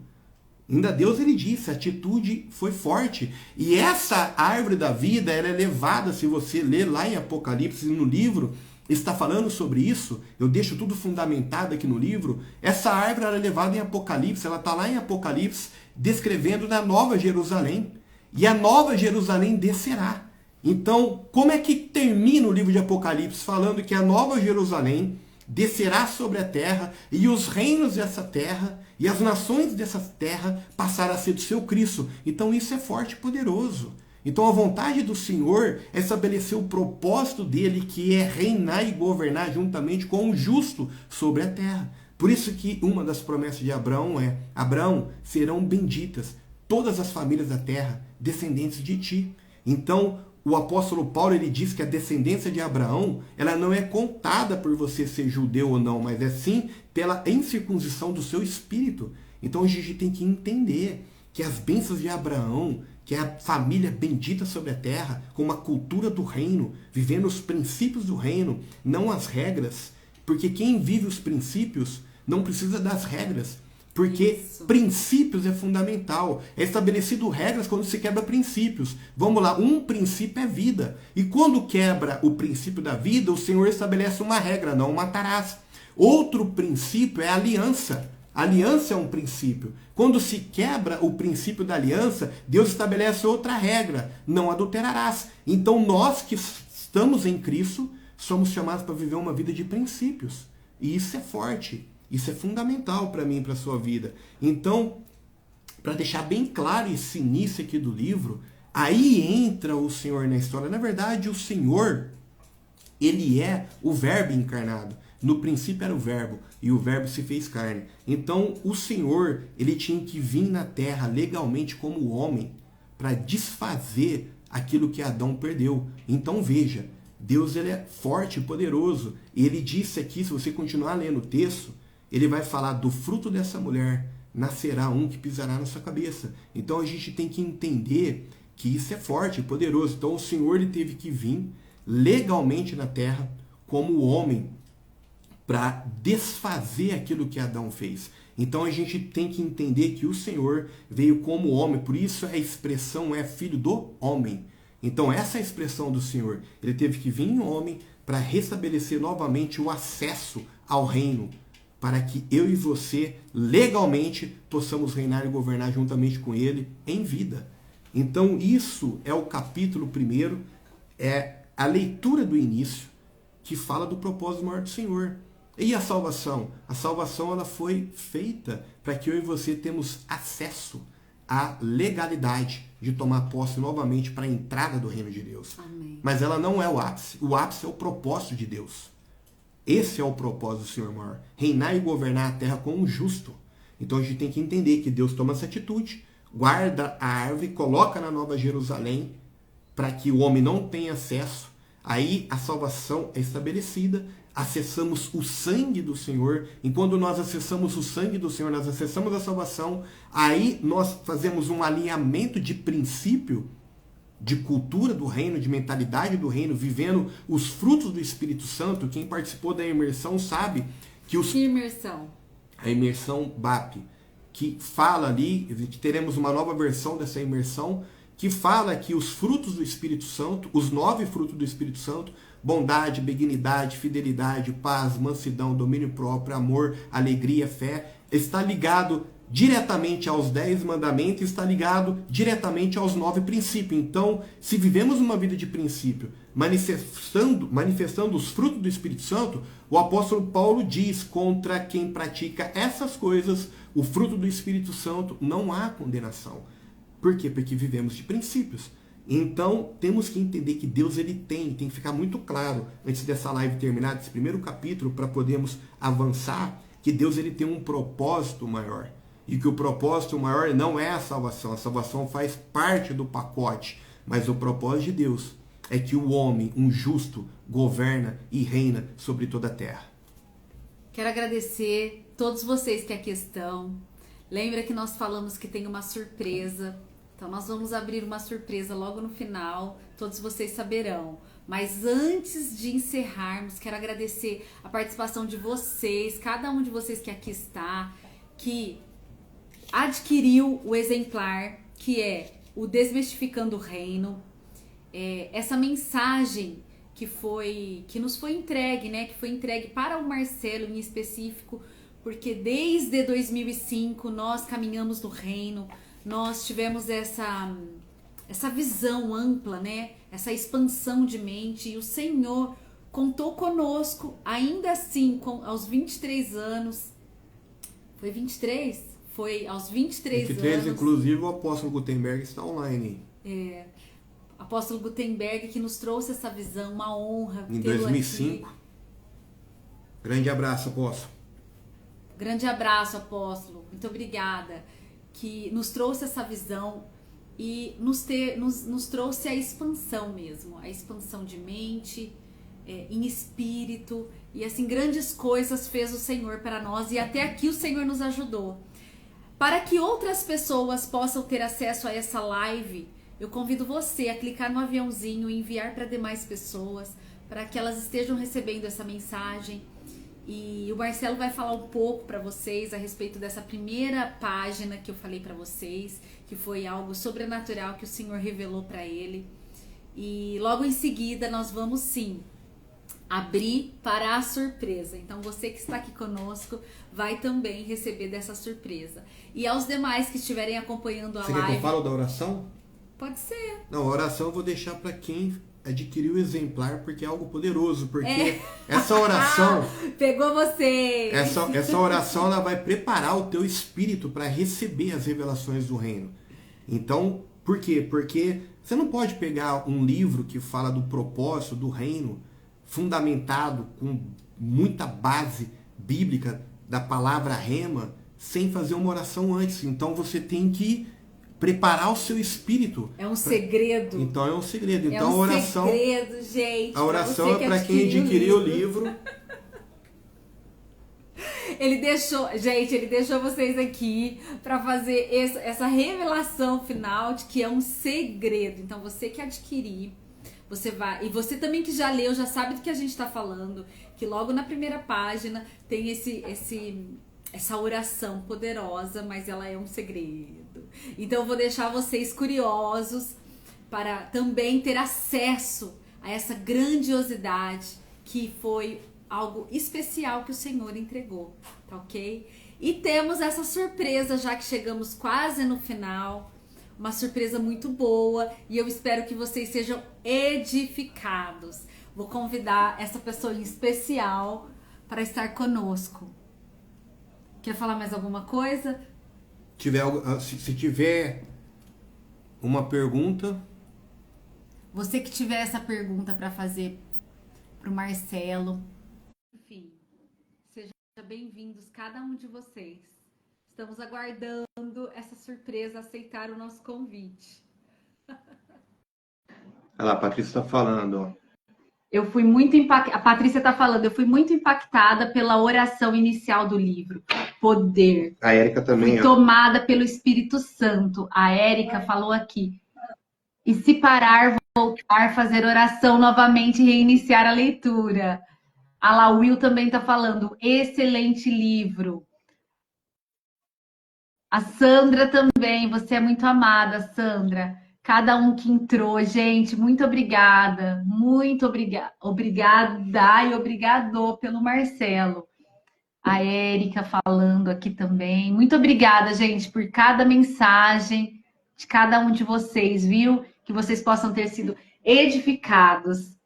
Speaker 1: Ainda Deus ele disse, a atitude foi forte. E essa árvore da vida ela é levada, se você ler lá em Apocalipse, no livro, está falando sobre isso, eu deixo tudo fundamentado aqui no livro. Essa árvore ela é levada em Apocalipse, ela está lá em Apocalipse, descrevendo na Nova Jerusalém. E a Nova Jerusalém descerá. Então, como é que termina o livro de Apocalipse? Falando que a Nova Jerusalém descerá sobre a terra e os reinos dessa terra e as nações dessa terra passarão a ser do seu Cristo. Então isso é forte e poderoso. Então a vontade do Senhor é estabelecer o propósito dele, que é reinar e governar juntamente com o justo sobre a terra. Por isso que uma das promessas de Abraão é: Abraão, serão benditas todas as famílias da terra, descendentes de ti. Então o apóstolo Paulo ele diz que a descendência de Abraão ela não é contada por você ser judeu ou não, mas é sim pela incircuncisão do seu espírito. Então a gente tem que entender que as bênçãos de Abraão, que é a família bendita sobre a terra, com uma cultura do reino, vivendo os princípios do reino, não as regras, porque quem vive os princípios não precisa das regras, porque princípios é fundamental. É estabelecido regras quando se quebra princípios. Vamos lá, um princípio é vida. E quando quebra o princípio da vida, o Senhor estabelece uma regra: não matarás. Outro princípio é a aliança. A aliança é um princípio. Quando se quebra o princípio da aliança, Deus estabelece outra regra: não adulterarás. Então nós que estamos em Cristo, somos chamados para viver uma vida de princípios. E isso é forte. Isso é fundamental para mim e para a sua vida. Então, para deixar bem claro esse início aqui do livro, aí entra o Senhor na história. Na verdade, o Senhor, ele é o Verbo encarnado. No princípio era o Verbo, e o Verbo se fez carne. Então, o Senhor, ele tinha que vir na terra legalmente como homem para desfazer aquilo que Adão perdeu. Então, veja, Deus ele é forte e poderoso. Ele disse aqui, se você continuar lendo o texto, ele vai falar: do fruto dessa mulher nascerá um que pisará na sua cabeça. Então a gente tem que entender que isso é forte e poderoso. Então o Senhor ele teve que vir legalmente na terra como homem para desfazer aquilo que Adão fez. Então a gente tem que entender que o Senhor veio como homem, por isso a expressão é filho do homem. Então essa é a expressão do Senhor. Ele teve que vir em homem para restabelecer novamente o acesso ao reino, para que eu e você, legalmente, possamos reinar e governar juntamente com Ele em vida. Então, isso é o capítulo 1, é a leitura do início, que fala do propósito maior do Senhor. E a salvação? A salvação ela foi feita para que eu e você temos acesso à legalidade de tomar posse novamente para a entrada do reino de Deus.
Speaker 2: Amém.
Speaker 1: Mas ela não é o ápice. O ápice é o propósito de Deus. Esse é o propósito do Senhor maior. Reinar e governar a terra com um justo. Então a gente tem que entender que Deus toma essa atitude, guarda a árvore, coloca na Nova Jerusalém, para que o homem não tenha acesso. Aí a salvação é estabelecida. acessamos o sangue do Senhor. E quando nós acessamos o sangue do Senhor, nós acessamos a salvação, aí nós fazemos um alinhamento de princípio, de cultura do reino, de mentalidade do reino, vivendo os frutos do Espírito Santo. Quem participou da imersão sabe que os...
Speaker 2: Que imersão?
Speaker 1: A imersão BAP, que fala ali, teremos uma nova versão dessa imersão, que fala que os frutos do Espírito Santo, os 9 frutos do Espírito Santo, bondade, benignidade, fidelidade, paz, mansidão, domínio próprio, amor, alegria, fé, está ligado diretamente aos 10 mandamentos, está ligado diretamente aos 9 princípios. Então, se vivemos uma vida de princípio, manifestando os frutos do Espírito Santo, o apóstolo Paulo diz: contra quem pratica essas coisas, o fruto do Espírito Santo, não há condenação. Por quê? Porque vivemos de princípios. Então, temos que entender que Deus ele tem que ficar muito claro, antes dessa live terminar, desse primeiro capítulo, para podermos avançar, que Deus ele tem um propósito maior. E que o propósito maior não é a salvação faz parte do pacote, mas o propósito de Deus é que o homem, um justo, governa e reina sobre toda a terra.
Speaker 2: Quero agradecer todos vocês que aqui estão. Lembra que nós falamos que tem uma surpresa. Então nós vamos abrir uma surpresa logo no final, todos vocês saberão. Mas antes de encerrarmos, quero agradecer a participação de vocês, cada um de vocês que aqui está, que adquiriu o exemplar, que é o Desmistificando o Reino. Essa mensagem que nos foi entregue, né? Que foi entregue para o Marcelo em específico, porque desde 2005 nós caminhamos no reino, nós tivemos essa visão ampla, né? Essa expansão de mente, e o Senhor contou conosco, ainda assim, aos 23 anos. Foi 23? Foi aos 23 anos.
Speaker 1: Inclusive o apóstolo Gutenberg está online.
Speaker 2: Apóstolo Gutenberg, que nos trouxe essa visão, uma honra.
Speaker 1: Em 2005. Aqui. Grande abraço, apóstolo.
Speaker 2: Grande abraço, apóstolo. Muito obrigada. Que nos trouxe essa visão e nos trouxe a expansão mesmo. A expansão de mente, em espírito. E assim, grandes coisas fez o Senhor para nós. E até aqui o Senhor nos ajudou. Para que outras pessoas possam ter acesso a essa live, eu convido você a clicar no aviãozinho e enviar para demais pessoas, para que elas estejam recebendo essa mensagem. E o Marcelo vai falar um pouco para vocês a respeito dessa primeira página que eu falei para vocês, que foi algo sobrenatural que o Senhor revelou para ele. E logo em seguida nós vamos sim abrir para a surpresa. Então você que está aqui conosco vai também receber dessa surpresa. E aos demais que estiverem acompanhando a live...
Speaker 1: Você quer que eu fale da oração?
Speaker 2: Pode ser.
Speaker 1: Não, a oração eu vou deixar para quem adquiriu o exemplar, porque é algo poderoso, porque essa oração...
Speaker 2: Pegou você!
Speaker 1: Essa oração ela vai preparar o teu espírito para receber as revelações do reino. Então, por quê? Porque você não pode pegar um livro que fala do propósito do reino, fundamentado com muita base bíblica da palavra rema, sem fazer uma oração antes. Então você tem que preparar o seu espírito.
Speaker 2: É um segredo.
Speaker 1: Então é um segredo. Então
Speaker 2: é um
Speaker 1: a oração,
Speaker 2: segredo, gente.
Speaker 1: A oração é para quem adquiriu o livro.
Speaker 2: Ele deixou vocês aqui para fazer essa revelação final de que é um segredo. Então você que adquirir, você vai, e você também que já leu, já sabe do que a gente está falando, que logo na primeira página tem essa oração poderosa, mas ela é um segredo. Então eu vou deixar vocês curiosos para também ter acesso a essa grandiosidade que foi algo especial que o Senhor entregou, tá ok? E temos essa surpresa, já que chegamos quase no final, uma surpresa muito boa, e eu espero que vocês sejam edificados. Vou convidar essa pessoa em especial para estar conosco. Quer falar mais alguma coisa?
Speaker 1: Se tiver uma pergunta...
Speaker 2: Você que tiver essa pergunta para fazer para o Marcelo. Enfim, sejam bem-vindos cada um de vocês. Estamos aguardando essa surpresa, aceitar o nosso convite.
Speaker 1: Olha lá, a Patrícia está falando, ó.
Speaker 2: Eu fui muito impactada. A Patrícia está falando, eu fui muito impactada pela oração inicial do livro. Poder.
Speaker 1: A Érica também.
Speaker 2: Fui tomada pelo Espírito Santo. A Érica falou aqui. E se parar, voltar, fazer oração novamente e reiniciar a leitura. A Lauil também está falando. Excelente livro. A Sandra também. Você é muito amada, Sandra. Cada um que entrou, gente, muito obrigada. Muito obrigada. Obrigada e obrigado pelo Marcelo. A Érica falando aqui também. Muito obrigada, gente, por cada mensagem de cada um de vocês, viu? Que vocês possam ter sido edificados.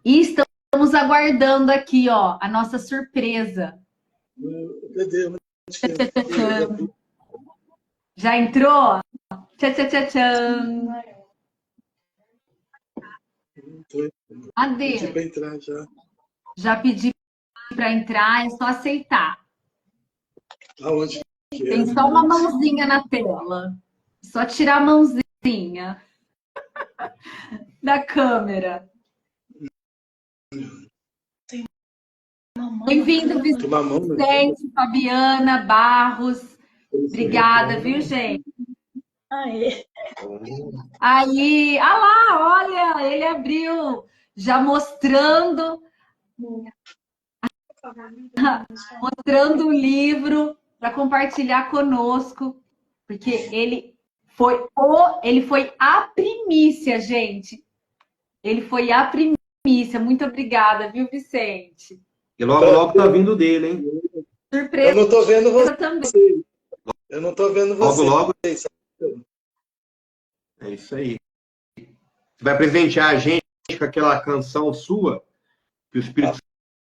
Speaker 2: E estamos aguardando aqui, ó, a nossa surpresa. Já entrou? Tchau, tchau, tchau, tchau. Cadê? Já pedi para entrar, é só aceitar.
Speaker 3: Aonde?
Speaker 2: Tem só uma mãozinha na tela. Só tirar a mãozinha da câmera. Bem-vindo, Vicente, Fabiana, Barros. Obrigada, viu, gente? Aí, ah lá, olha, ele abriu, já mostrando o livro para compartilhar conosco, porque ele foi a primícia, gente. Ele foi a primícia. Muito obrigada, viu, Vicente?
Speaker 1: E logo tá vindo dele, hein?
Speaker 2: Surpresa.
Speaker 3: Eu não tô vendo você
Speaker 2: também.
Speaker 3: Eu não tô vendo você.
Speaker 1: Logo. É isso aí. Você vai presentear a gente com aquela canção sua que o Espírito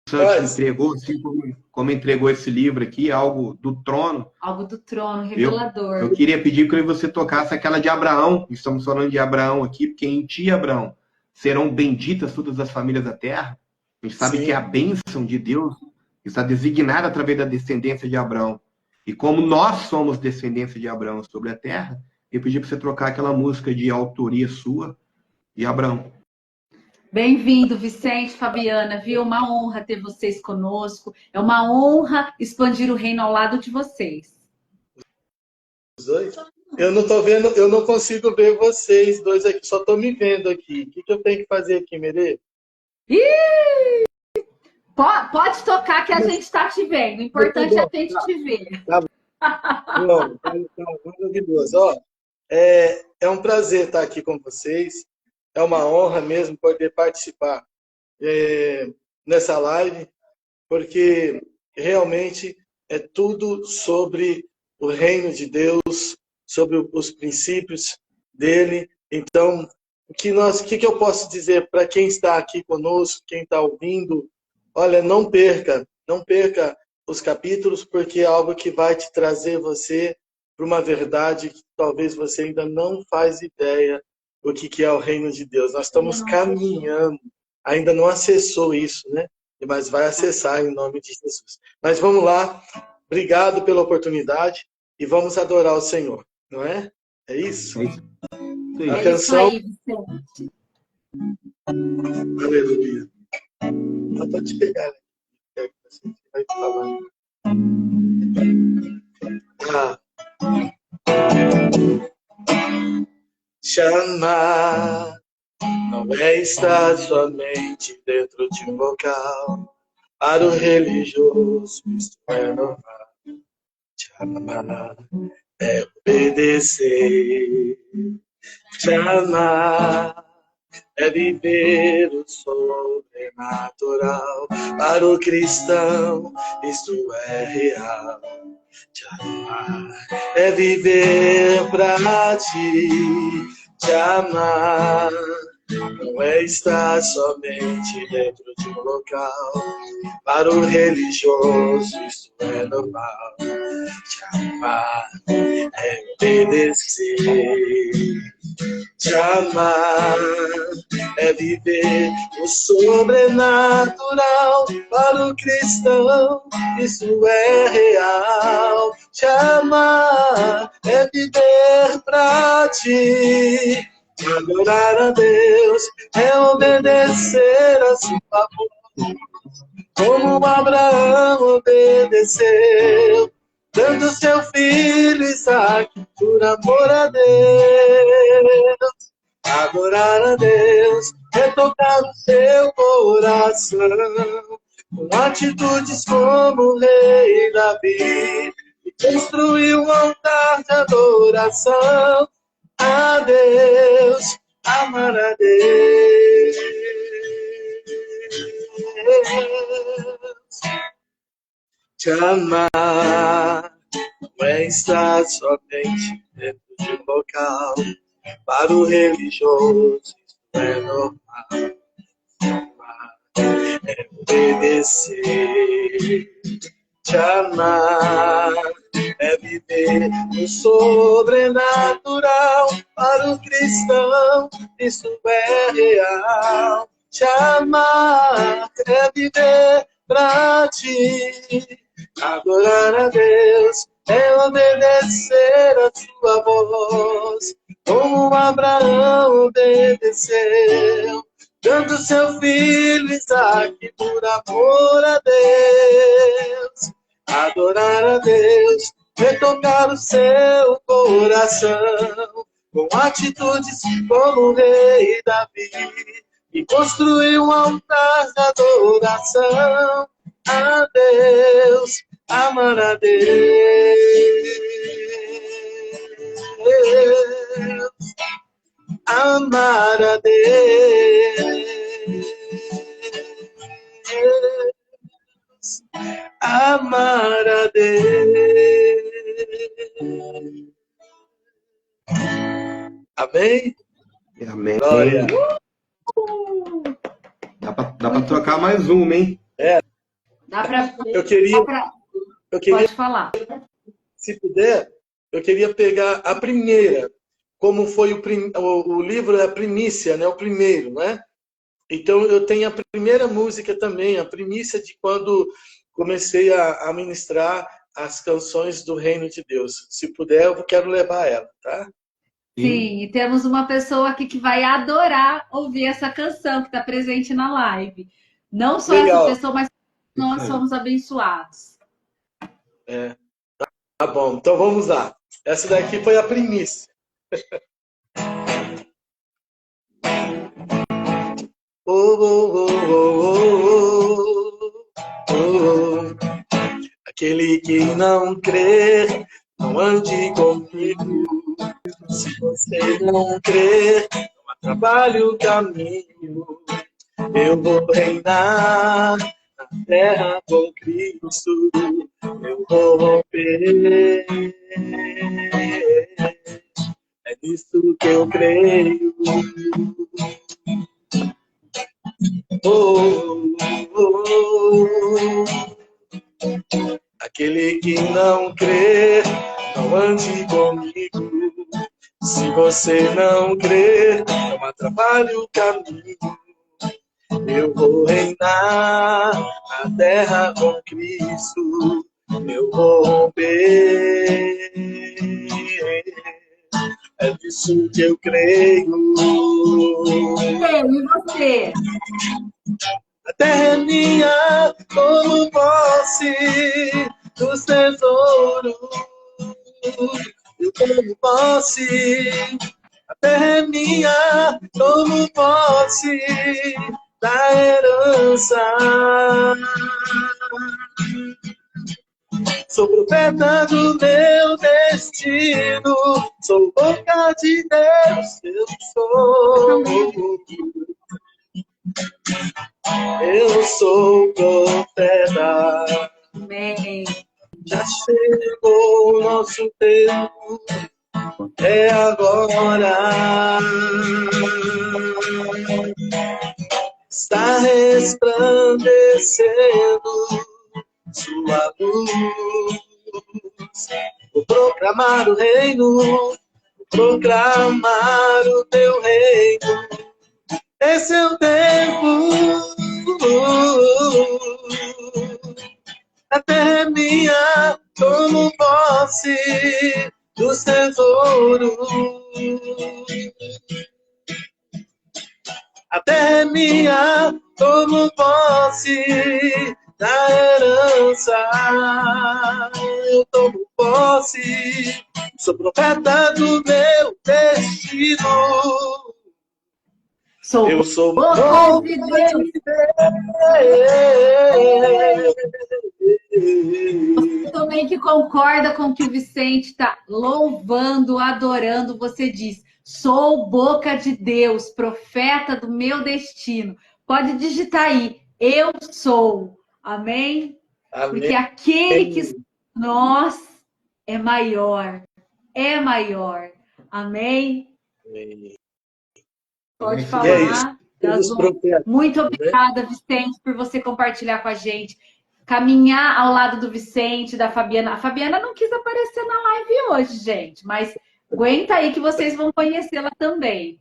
Speaker 1: Santo entregou, assim como entregou esse livro aqui, algo do trono.
Speaker 2: Algo do trono, revelador.
Speaker 1: Eu queria pedir que você tocasse aquela de Abraão. Estamos falando de Abraão aqui, porque em ti, Abraão, serão benditas todas as famílias da terra. A gente sabe que a bênção de Deus está designada através da descendência de Abraão. E como nós somos descendência de Abraão sobre a terra, eu pedi para você trocar aquela música de autoria sua de Abraão.
Speaker 2: Bem-vindo, Vicente, Fabiana, viu? Uma honra ter vocês conosco. É uma honra expandir o reino ao lado de vocês.
Speaker 3: Os dois? Eu não tô vendo, eu não consigo ver vocês dois aqui, só tô me vendo aqui. O que eu tenho que fazer aqui, Merê?
Speaker 2: Pode tocar que a gente está te vendo. O importante é a gente te ver.
Speaker 3: Tá bom. Maravilhoso. Ó, é um prazer estar aqui com vocês. É uma honra mesmo poder participar nessa live, porque realmente é tudo sobre o reino de Deus, sobre os princípios dele. Então, o que eu posso dizer para quem está aqui conosco, quem está ouvindo? Olha, não perca os capítulos, porque é algo que vai te trazer você para uma verdade que talvez você ainda não faz ideia o que é o reino de Deus. Nós estamos caminhando, ainda não acessou isso, né? Mas vai acessar em nome de Jesus. Mas vamos lá, obrigado pela oportunidade e vamos adorar o Senhor, não é? É isso? A canção...
Speaker 2: É isso aí, Vicente.
Speaker 3: Aleluia. Eu vou te pegar, né? Você vai falar. Chamar não é estar somente dentro de um local. Para o religioso, isto é normal. Chamar é obedecer. Chamar é viver o sobrenatural. Para o cristão, isto é real. Te amar é viver pra ti. Te amar não é estar somente dentro de um local. Para o religioso, isto é normal. Te amar é obedecer. Te amar é viver o sobrenatural. Para o cristão, isso é real. Te amar é viver pra ti. Adorar a Deus, é obedecer a sua voz, como Abraão obedeceu, dando seu filho Isaque por amor a Deus. Adorar a Deus é tocar o seu coração, com atitudes como o rei Davi, e construir um altar de adoração a Deus, amar a Deus. Te amar não é estar somente dentro de um local. Para o religioso isso é normal. É obedecer. Te amar é viver no sobrenatural. Para o cristão isso é real. Te amar é viver pra ti. Adorar a Deus é obedecer a sua voz, como Abraão obedeceu, dando seu filho Isaque por amor a Deus. Adorar a Deus é tocar o seu coração, com atitudes como o rei Davi, e construir um altar de adoração a Deus, amar a Deus, amar a Deus, amar a Deus. Amém?
Speaker 1: Amém.
Speaker 3: Glória.
Speaker 1: Dá pra trocar mais uma, hein?
Speaker 2: Dá pra...
Speaker 3: Eu queria,
Speaker 2: Pode falar.
Speaker 3: se puder, eu queria pegar a primeira, como foi o livro da primícia, né? O primeiro, né? Então eu tenho a primeira música também, a primícia de quando comecei a ministrar as canções do Reino de Deus. Se puder, eu quero levar ela, tá?
Speaker 2: Sim, e temos uma pessoa aqui que vai adorar ouvir essa canção que está presente na live. Não só
Speaker 3: Legal.
Speaker 2: essa pessoa, mas nós somos abençoados.
Speaker 3: Tá bom, então vamos lá. Essa daqui foi a primícia. Aquele que não crê, não ande comigo. Se você não crer, não há trabalho o caminho. Eu vou reinar na terra com Cristo. Eu vou romper. É nisso que eu creio. Aquele que não crê, não ande comigo. Se você não crer, não atrapalhe o caminho. Eu vou reinar na terra com Cristo. Eu vou romper. É disso que eu creio.
Speaker 2: E você?
Speaker 3: A terra é minha como posse dos tesouros. Eu como posse, a terra é minha como posse da herança. Sou profeta do meu destino, sou boca de Deus, eu sou. Eu sou profeta.
Speaker 2: Amém.
Speaker 3: Já chegou o nosso tempo, é agora. Está resplandecendo sua luz. Vou proclamar o reino, vou proclamar o teu reino. Esse é o tempo. A terra é minha, tomo posse dos tesouros. A terra esperança. Eu tomo posse, sou profeta do meu destino. Eu sou
Speaker 2: boca de Deus. Você também que concorda com o que o Vicente está louvando, adorando, você diz: sou boca de Deus, profeta do meu destino. Pode digitar aí, eu sou. Amém?
Speaker 3: Amém.
Speaker 2: Porque aquele que nós é maior. É maior. Amém?
Speaker 3: Amém.
Speaker 2: Pode falar. Muito obrigada, Vicente, por você compartilhar com a gente. Caminhar ao lado do Vicente, da Fabiana. A Fabiana não quis aparecer na live hoje, gente, mas aguenta aí que vocês vão conhecê-la também.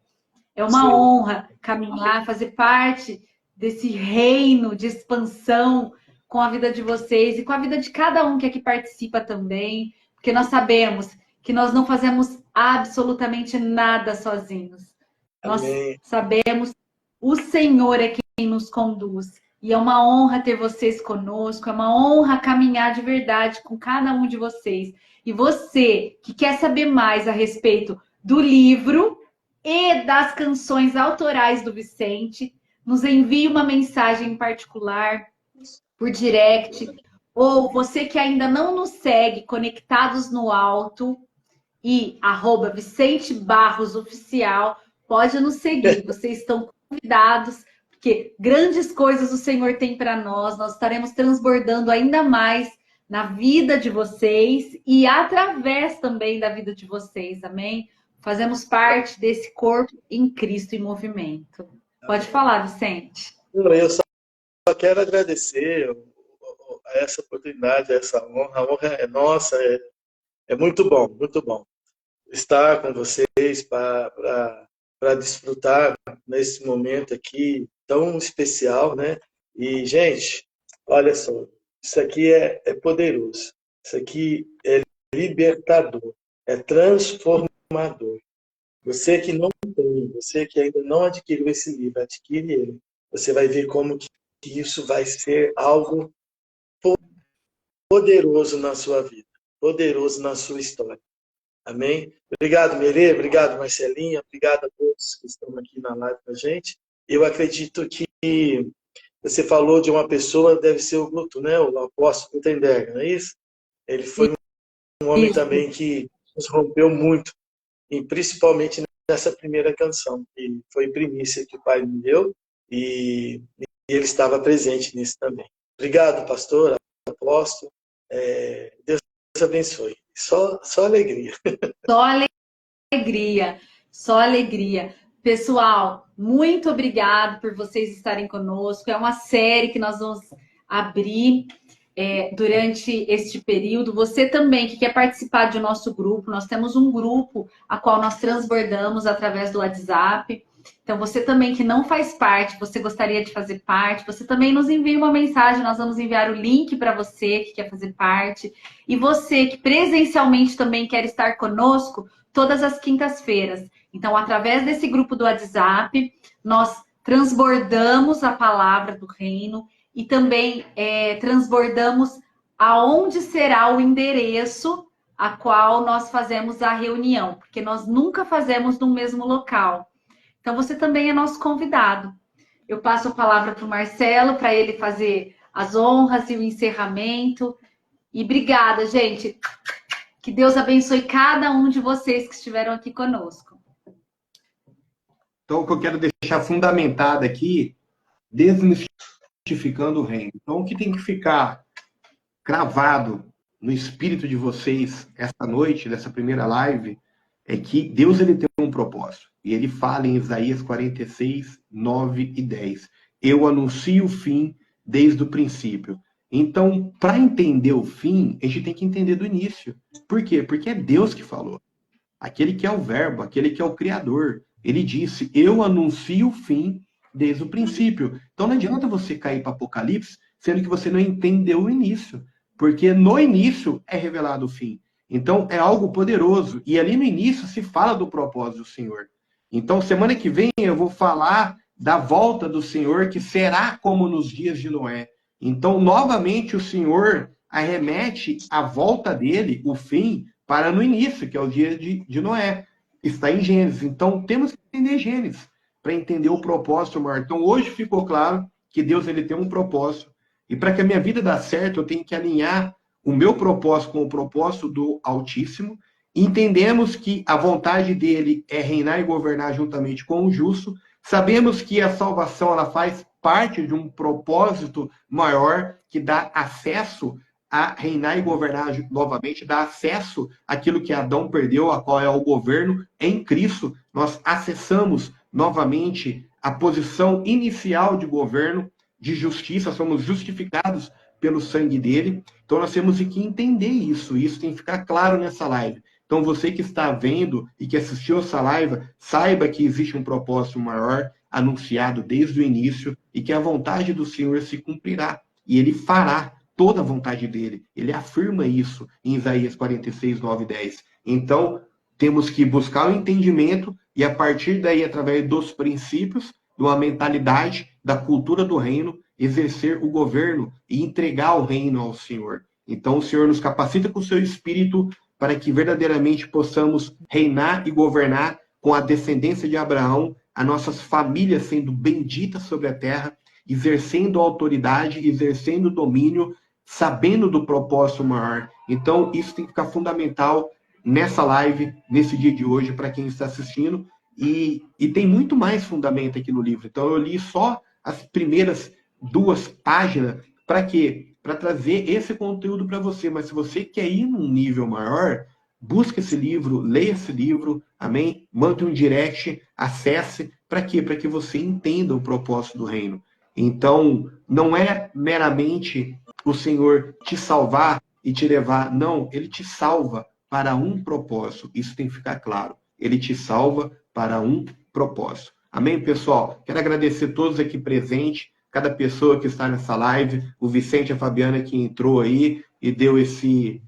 Speaker 2: É uma honra caminhar, fazer parte desse reino de expansão com a vida de vocês e com a vida de cada um que aqui participa também, porque nós sabemos que nós não fazemos absolutamente nada sozinhos.
Speaker 3: Amém.
Speaker 2: Nós sabemos, o Senhor é quem nos conduz. E é uma honra ter vocês conosco, é uma honra caminhar de verdade com cada um de vocês. E você que quer saber mais a respeito do livro e das canções autorais do Vicente, nos envie uma mensagem em particular, por direct, ou você que ainda não nos segue, Conectados no Alto, e @Vicente Barros Oficial, pode nos seguir. Vocês estão convidados, porque grandes coisas o Senhor tem para nós. Nós estaremos transbordando ainda mais na vida de vocês e através também da vida de vocês, amém? Fazemos parte desse corpo em Cristo em movimento. Pode falar, Vicente.
Speaker 3: Eu só quero agradecer a essa oportunidade, a essa honra. A honra é nossa, é muito bom estar com vocês para desfrutar nesse momento aqui tão especial, né? E, gente, olha só, isso aqui é poderoso, isso aqui é libertador, é transformador. Você que não tem, você que ainda não adquiriu esse livro, adquire ele. Você vai ver como que isso vai ser algo poderoso na sua vida, poderoso na sua história. Amém? Obrigado, Merê, obrigado, Marcelinha, obrigado a todos que estão aqui na live com a gente. Eu acredito que você falou de uma pessoa, deve ser o Guto, né? O apóstolo Gutenberg, não é isso? Ele foi um homem também que nos rompeu muito, e principalmente nessa primeira canção, que foi primícia que o Pai me deu, e ele estava presente nisso também. Obrigado, pastor, apóstolo. Deus abençoe. Só alegria.
Speaker 2: Só alegria. Só alegria. Pessoal, muito obrigado por vocês estarem conosco. É uma série que nós vamos abrir durante este período. Você também que quer participar do nosso grupo, nós temos um grupo a qual nós transbordamos através do WhatsApp. Então, você também que não faz parte, você gostaria de fazer parte, você também nos envia uma mensagem, nós vamos enviar o link para você que quer fazer parte. E você que presencialmente também quer estar conosco, todas as quintas-feiras. Então, através desse grupo do WhatsApp, nós transbordamos a palavra do reino e também transbordamos aonde será o endereço a qual nós fazemos a reunião, porque nós nunca fazemos no mesmo local. Então, você também é nosso convidado. Eu passo a palavra para o Marcelo, para ele fazer as honras e o encerramento. E obrigada, gente. Que Deus abençoe cada um de vocês que estiveram aqui conosco.
Speaker 1: Então, o que eu quero deixar fundamentado aqui, desmistificando o reino. Então, o que tem que ficar cravado no espírito de vocês esta noite, dessa primeira live, é que Deus ele tem um propósito. E ele fala em Isaías 46, 9 e 10. Eu anuncio o fim desde o princípio. Então, para entender o fim, a gente tem que entender do início. Por quê? Porque é Deus que falou. Aquele que é o verbo, aquele que é o criador. Ele disse, eu anuncio o fim desde o princípio. Então, não adianta você cair para Apocalipse, sendo que você não entendeu o início. Porque no início é revelado o fim. Então, é algo poderoso. E ali no início se fala do propósito do Senhor. Então, semana que vem eu vou falar da volta do Senhor, que será como nos dias de Noé. Então, novamente, o Senhor arremete a volta dele, o fim, para no início, que é o dia de Noé. Está em Gênesis. Então, temos que entender Gênesis para entender o propósito maior. Então, hoje ficou claro que Deus ele tem um propósito. E para que a minha vida dê certo, eu tenho que alinhar o meu propósito com o propósito do Altíssimo. Entendemos que a vontade dele é reinar e governar juntamente com o justo. Sabemos que a salvação ela faz parte de um propósito maior que dá acesso a reinar e governar novamente, dá acesso àquilo que Adão perdeu, a qual é o governo. Em Cristo, nós acessamos novamente a posição inicial de governo, de justiça, somos justificados pelo sangue dele. Então nós temos que entender isso tem que ficar claro nessa live. Então você que está vendo e que assistiu essa live, saiba que existe um propósito maior anunciado desde o início e que a vontade do Senhor se cumprirá. E ele fará toda a vontade dele. Ele afirma isso em Isaías 46, 9 e 10. Então, temos que buscar o entendimento e, a partir daí, através dos princípios, de uma mentalidade, da cultura do reino, exercer o governo e entregar o reino ao Senhor. Então, o Senhor nos capacita com o seu Espírito para que verdadeiramente possamos reinar e governar com a descendência de Abraão, as nossas famílias sendo benditas sobre a terra, exercendo autoridade, exercendo domínio, sabendo do propósito maior. Então, isso tem que ficar fundamental nessa live, nesse dia de hoje, para quem está assistindo. E tem muito mais fundamento aqui no livro. Então, eu li só as primeiras 2 páginas. Para quê? Para trazer esse conteúdo para você. Mas se você quer ir num nível maior, busque esse livro, leia esse livro, amém? Mande um direct, acesse. Para quê? Para que você entenda o propósito do reino. Então, não é meramente o Senhor te salvar e te levar. Não, ele te salva para um propósito. Isso tem que ficar claro. Ele te salva para um propósito. Amém, pessoal? Quero agradecer a todos aqui presentes, cada pessoa que está nessa live, o Vicente e a Fabiana que entrou aí e deu esse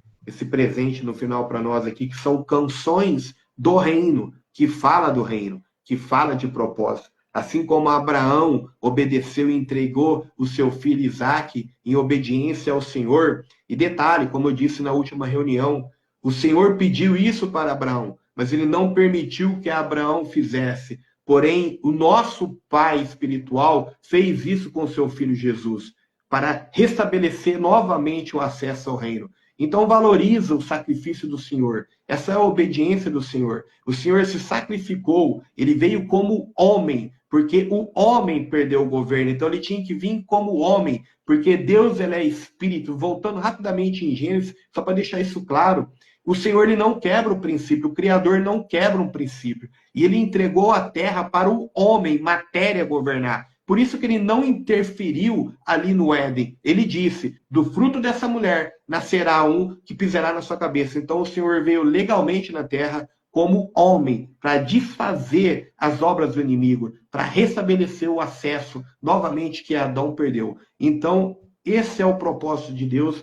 Speaker 1: presente no final para nós aqui, que são canções do reino, que fala do reino, que fala de propósito. Assim como Abraão obedeceu e entregou o seu filho Isaque em obediência ao Senhor. E detalhe, como eu disse na última reunião, o Senhor pediu isso para Abraão, mas ele não permitiu que Abraão fizesse. Porém, o nosso Pai espiritual fez isso com seu filho Jesus, para restabelecer novamente o acesso ao reino. Então, valoriza o sacrifício do Senhor. Essa é a obediência do Senhor. O Senhor se sacrificou, ele veio como homem, porque o homem perdeu o governo. Então, ele tinha que vir como homem, porque Deus ele é espírito. Voltando rapidamente em Gênesis, só para deixar isso claro, o Senhor ele não quebra o princípio, o Criador não quebra um princípio. E ele entregou a terra para o homem, matéria, governar. Por isso que ele não interferiu ali no Éden. Ele disse, do fruto dessa mulher nascerá um que pisará na sua cabeça. Então o Senhor veio legalmente na terra como homem, para desfazer as obras do inimigo, para restabelecer o acesso novamente que Adão perdeu. Então, esse é o propósito de Deus.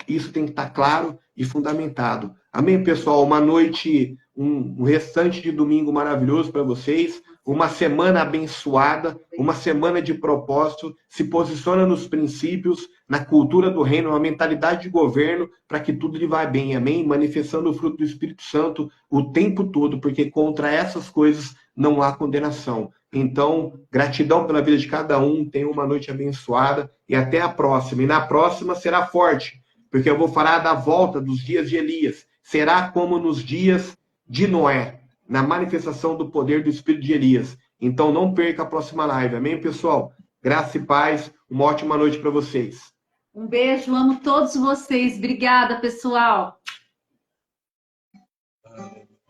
Speaker 1: Isso tem que estar claro e fundamentado. Amém, pessoal? Uma noite, um restante de domingo maravilhoso para vocês. Uma semana abençoada, uma semana de propósito. Se posiciona nos princípios, na cultura do reino, uma mentalidade de governo, para que tudo lhe vá bem. Amém? Manifestando o fruto do Espírito Santo o tempo todo, porque contra essas coisas não há condenação. Então, gratidão pela vida de cada um. Tenha uma noite abençoada e até a próxima. E na próxima será forte, porque eu vou falar da volta dos dias de Elias. Será como nos dias de Noé, na manifestação do poder do Espírito de Elias. Então não perca a próxima live. Amém, pessoal? Graça e paz. Uma ótima noite para vocês.
Speaker 2: Um beijo, amo todos vocês. Obrigada, pessoal.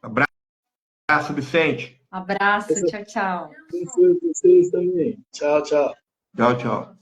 Speaker 1: Abraço, Vicente.
Speaker 2: Abraço, tchau, tchau.
Speaker 3: Vocês também. Tchau, tchau.
Speaker 1: Tchau, tchau.